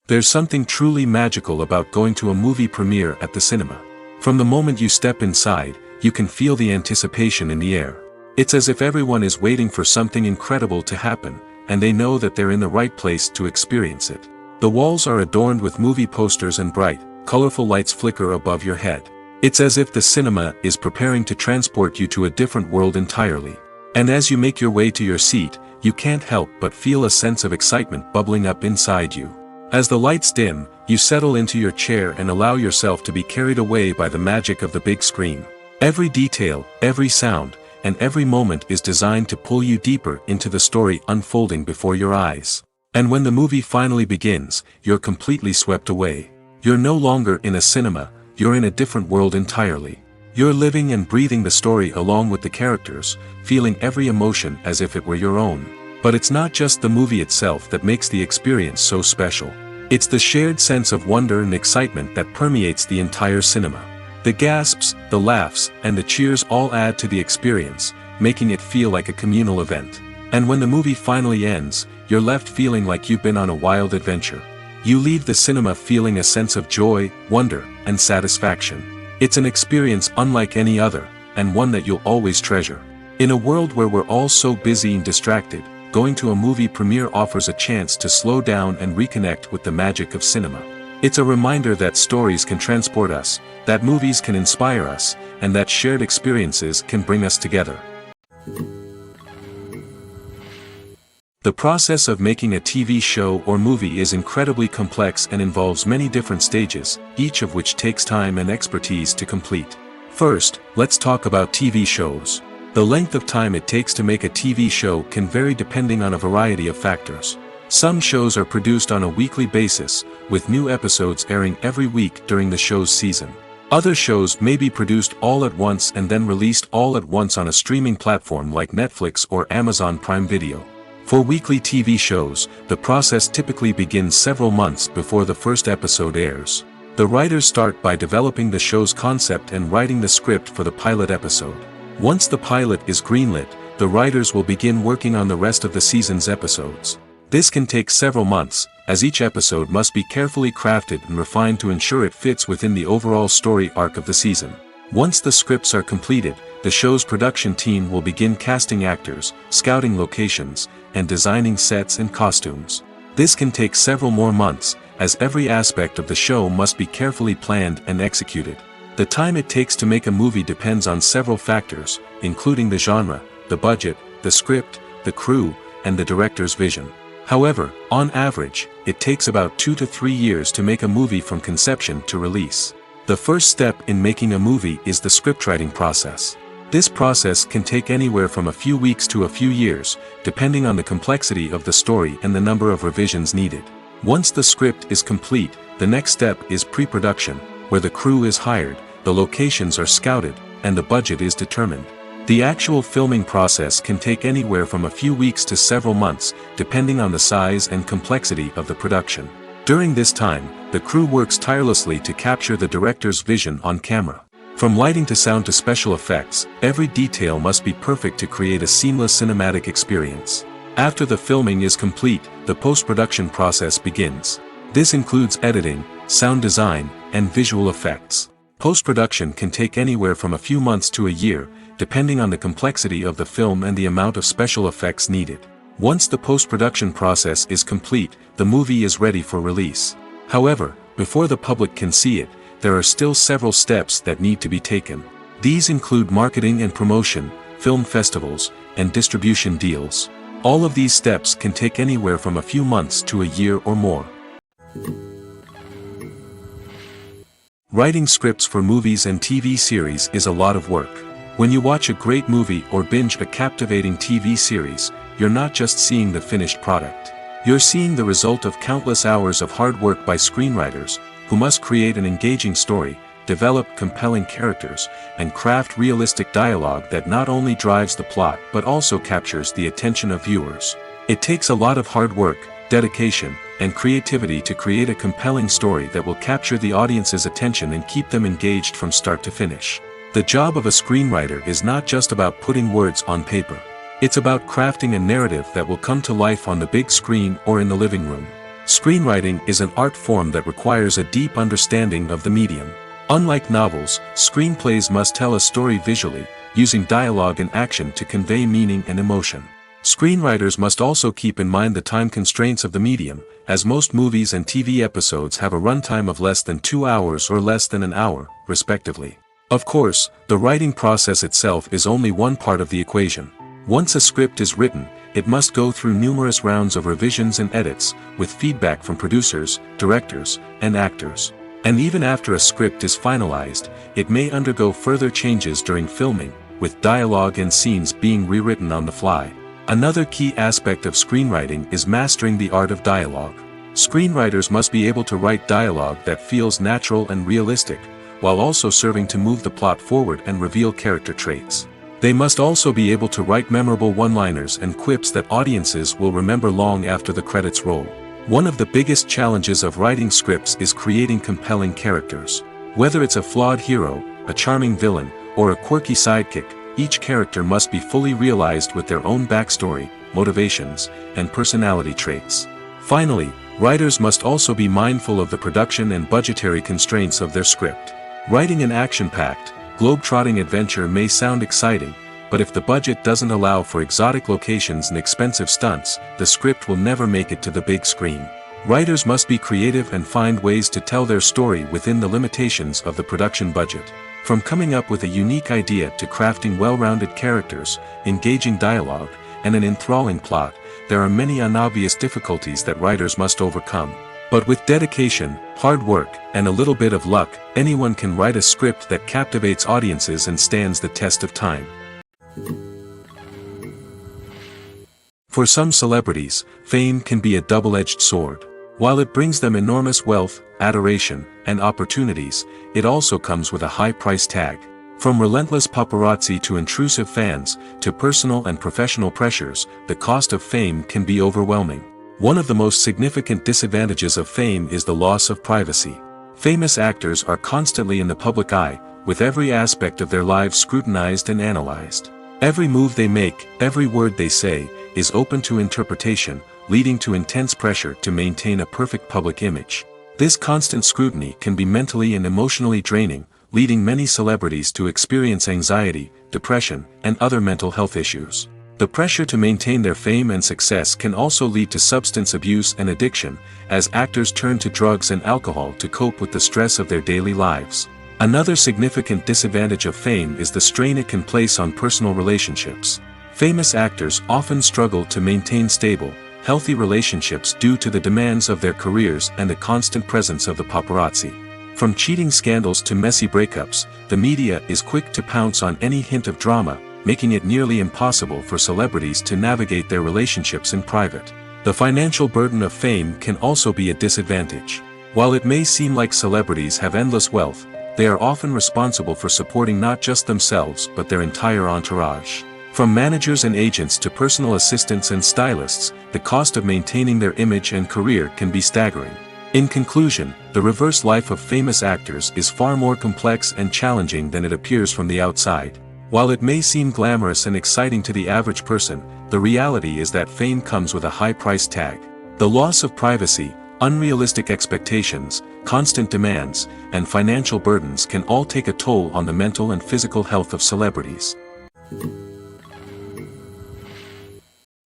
There's something truly magical about going to a movie premiere at the cinema. From the moment you step inside, you can feel the anticipation in the air. It's as if everyone is waiting for something incredible to happen, and they know that they're in the right place to experience it. The walls are adorned with movie posters and bright, colorful lights flicker above your head. It's as if the cinema is preparing to transport you to a different world entirely. And as you make your way to your seat, you can't help but feel a sense of excitement bubbling up inside you. As the lights dim, you settle into your chair and allow yourself to be carried away by the magic of the big screen. Every detail, every sound, and every moment is designed to pull you deeper into the story unfolding before your eyes. And when the movie finally begins, you're completely swept away. You're no longer in a cinema, you're in a different world entirely. You're living and breathing the story along with the characters, feeling every emotion as if it were your own. But it's not just the movie itself that makes the experience so special. It's the shared sense of wonder and excitement that permeates the entire cinema. The gasps, the laughs, and the cheers all add to the experience, making it feel like a communal event. And when the movie finally ends, you're left feeling like you've been on a wild adventure. You leave the cinema feeling a sense of joy, wonder, and satisfaction. It's an experience unlike any other, and one that you'll always treasure. In a world where we're all so busy and distracted, going to a movie premiere offers a chance to slow down and reconnect with the magic of cinema. It's a reminder that stories can transport us, that movies can inspire us, and that shared experiences can bring us together. The process of making a TV show or movie is incredibly complex and involves many different stages, each of which takes time and expertise to complete. First, let's talk about TV shows. The length of time it takes to make a TV show can vary depending on a variety of factors. Some shows are produced on a weekly basis, with new episodes airing every week during the show's season. Other shows may be produced all at once and then released all at once on a streaming platform like Netflix or Amazon Prime Video. For weekly TV shows, the process typically begins several months before the first episode airs. The writers start by developing the show's concept and writing the script for the pilot episode. Once the pilot is greenlit, the writers will begin working on the rest of the season's episodes. This can take several months, as each episode must be carefully crafted and refined to ensure it fits within the overall story arc of the season. Once the scripts are completed, the show's production team will begin casting actors, scouting locations, and designing sets and costumes. This can take several more months, as every aspect of the show must be carefully planned and executed. The time it takes to make a movie depends on several factors, including the genre, the budget, the script, the crew, and the director's vision. However, on average, it takes about 2 to 3 years to make a movie from conception to release. The first step in making a movie is the scriptwriting process. This process can take anywhere from a few weeks to a few years, depending on the complexity of the story and the number of revisions needed. Once the script is complete, the next step is pre-production, where the crew is hired, the locations are scouted, and the budget is determined. The actual filming process can take anywhere from a few weeks to several months, depending on the size and complexity of the production. During this time, the crew works tirelessly to capture the director's vision on camera. From lighting to sound to special effects, every detail must be perfect to create a seamless cinematic experience. After the filming is complete, the post-production process begins. This includes editing, sound design, and visual effects. Post-production can take anywhere from a few months to a year, depending on the complexity of the film and the amount of special effects needed. Once the post-production process is complete, the movie is ready for release. However, before the public can see it, there are still several steps that need to be taken. These include marketing and promotion, film festivals, and distribution deals. All of these steps can take anywhere from a few months to a year or more. Writing scripts for movies and TV series is a lot of work. When you watch a great movie or binge a captivating TV series, you're not just seeing the finished product. You're seeing the result of countless hours of hard work by screenwriters, who must create an engaging story, develop compelling characters, and craft realistic dialogue that not only drives the plot but also captures the attention of viewers. It takes a lot of hard work, dedication, and creativity to create a compelling story that will capture the audience's attention and keep them engaged from start to finish. The job of a screenwriter is not just about putting words on paper. It's about crafting a narrative that will come to life on the big screen or in the living room. Screenwriting is an art form that requires a deep understanding of the medium. Unlike novels, screenplays must tell a story visually, using dialogue and action to convey meaning and emotion. Screenwriters must also keep in mind the time constraints of the medium, as most movies and TV episodes have a runtime of less than 2 hours or less than an hour, respectively. Of course, the writing process itself is only one part of the equation. Once a script is written, it must go through numerous rounds of revisions and edits, with feedback from producers, directors, and actors. And even after a script is finalized, it may undergo further changes during filming, with dialogue and scenes being rewritten on the fly. Another key aspect of screenwriting is mastering the art of dialogue. Screenwriters must be able to write dialogue that feels natural and realistic, while also serving to move the plot forward and reveal character traits. They must also be able to write memorable one-liners and quips that audiences will remember long after the credits roll. One of the biggest challenges of writing scripts is creating compelling characters. Whether it's a flawed hero, a charming villain, or a quirky sidekick, each character must be fully realized with their own backstory, motivations, and personality traits. Finally, writers must also be mindful of the production and budgetary constraints of their script. Writing an action-packed, globe-trotting adventure may sound exciting, but if the budget doesn't allow for exotic locations and expensive stunts, the script will never make it to the big screen. Writers must be creative and find ways to tell their story within the limitations of the production budget. From coming up with a unique idea to crafting well-rounded characters, engaging dialogue, and an enthralling plot, there are many unobvious difficulties that writers must overcome. But with dedication, hard work, and a little bit of luck, anyone can write a script that captivates audiences and stands the test of time. For some celebrities, fame can be a double-edged sword. While it brings them enormous wealth, adoration, and opportunities, it also comes with a high price tag. From relentless paparazzi to intrusive fans, to personal and professional pressures, the cost of fame can be overwhelming. One of the most significant disadvantages of fame is the loss of privacy. Famous actors are constantly in the public eye, with every aspect of their lives scrutinized and analyzed. Every move they make, every word they say, is open to interpretation, leading to intense pressure to maintain a perfect public image. This constant scrutiny can be mentally and emotionally draining, leading many celebrities to experience anxiety, depression, and other mental health issues. The pressure to maintain their fame and success can also lead to substance abuse and addiction, as actors turn to drugs and alcohol to cope with the stress of their daily lives. Another significant disadvantage of fame is the strain it can place on personal relationships. Famous actors often struggle to maintain stable, healthy relationships due to the demands of their careers and the constant presence of the paparazzi. From cheating scandals to messy breakups, the media is quick to pounce on any hint of drama, making it nearly impossible for celebrities to navigate their relationships in private. The financial burden of fame can also be a disadvantage. While it may seem like celebrities have endless wealth, they are often responsible for supporting not just themselves but their entire entourage. From managers and agents to personal assistants and stylists, the cost of maintaining their image and career can be staggering. In conclusion, the reverse life of famous actors is far more complex and challenging than it appears from the outside. While it may seem glamorous and exciting to the average person, the reality is that fame comes with a high price tag. The loss of privacy, unrealistic expectations, constant demands, and financial burdens can all take a toll on the mental and physical health of celebrities.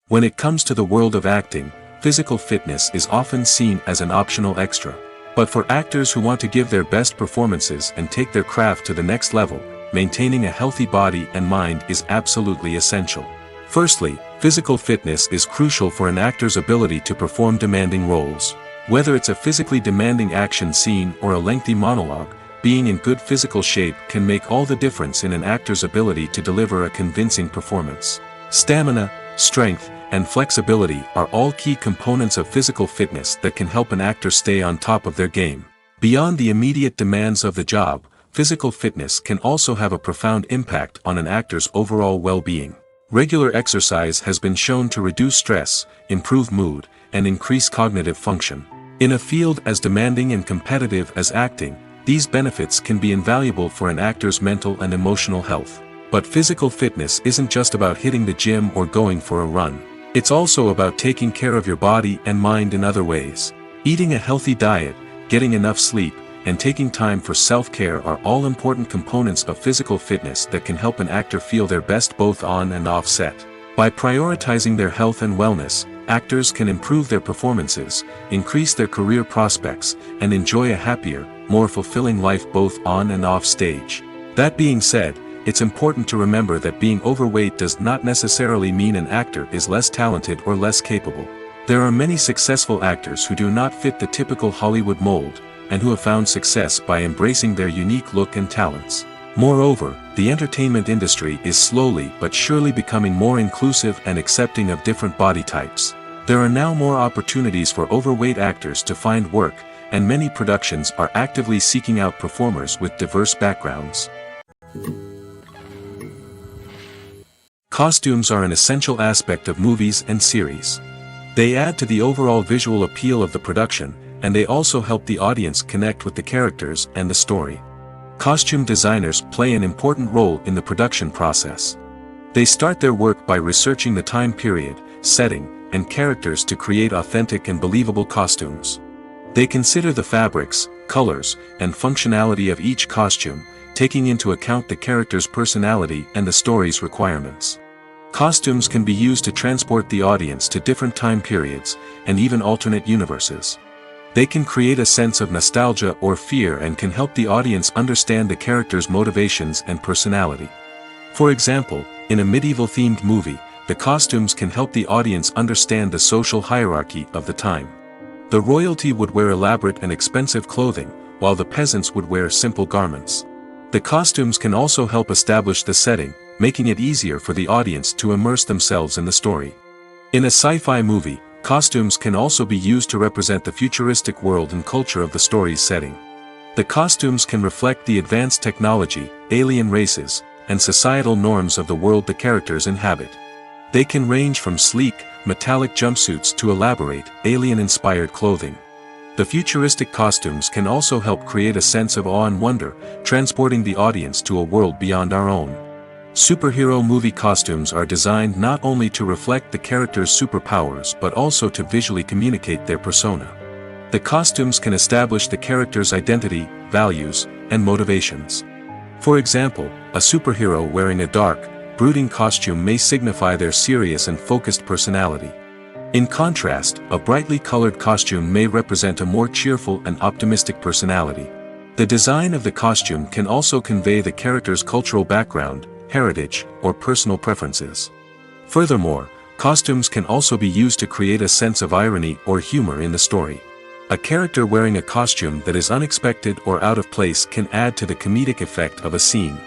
When it comes to the world of acting, physical fitness is often seen as an optional extra. But for actors who want to give their best performances and take their craft to the next level, maintaining a healthy body and mind is absolutely essential. Firstly, physical fitness is crucial for an actor's ability to perform demanding roles. Whether it's a physically demanding action scene or a lengthy monologue, being in good physical shape can make all the difference in an actor's ability to deliver a convincing performance. Stamina, strength, and flexibility are all key components of physical fitness that can help an actor stay on top of their game. Beyond the immediate demands of the job, physical fitness can also have a profound impact on an actor's overall well-being. Regular exercise has been shown to reduce stress, improve mood, and increase cognitive function. In a field as demanding and competitive as acting, these benefits can be invaluable for an actor's mental and emotional health. But physical fitness isn't just about hitting the gym or going for a run. It's also about taking care of your body and mind in other ways. Eating a healthy diet, getting enough sleep, and taking time for self-care are all important components of physical fitness that can help an actor feel their best both on and off set. By prioritizing their health and wellness, actors can improve their performances, increase their career prospects, and enjoy a happier, more fulfilling life both on and off stage. That being said, it's important to remember that being overweight does not necessarily mean an actor is less talented or less capable. There are many successful actors who do not fit the typical Hollywood mold, and who have found success by embracing their unique look and talents. Moreover, the entertainment industry is slowly but surely becoming more inclusive and accepting of different body types. There are now more opportunities for overweight actors to find work, and many productions are actively seeking out performers with diverse backgrounds. Costumes are an essential aspect of movies and series. They add to the overall visual appeal of the production, and they also help the audience connect with the characters and the story. Costume designers play an important role in the production process. They start their work by researching the time period, setting, and characters to create authentic and believable costumes. They consider the fabrics, colors, and functionality of each costume, taking into account the character's personality and the story's requirements. Costumes can be used to transport the audience to different time periods, and even alternate universes. They can create a sense of nostalgia or fear and can help the audience understand the character's motivations and personality. For example, in a medieval-themed movie, the costumes can help the audience understand the social hierarchy of the time. The royalty would wear elaborate and expensive clothing, while the peasants would wear simple garments. The costumes can also help establish the setting, making it easier for the audience to immerse themselves in the story. In a sci-fi movie, costumes can also be used to represent the futuristic world and culture of the story's setting. The costumes can reflect the advanced technology, alien races, and societal norms of the world the characters inhabit. They can range from sleek, metallic jumpsuits to elaborate, alien-inspired clothing. The futuristic costumes can also help create a sense of awe and wonder, transporting the audience to a world beyond our own. Superhero movie costumes are designed not only to reflect the character's superpowers but also to visually communicate their persona. The costumes can establish the character's identity, values, and motivations. For example, a superhero wearing a dark, brooding costume may signify their serious and focused personality. In contrast, a brightly colored costume may represent a more cheerful and optimistic personality. The design of the costume can also convey the character's cultural background, heritage, or personal preferences. Furthermore, costumes can also be used to create a sense of irony or humor in the story. A character wearing a costume that is unexpected or out of place can add to the comedic effect of a scene.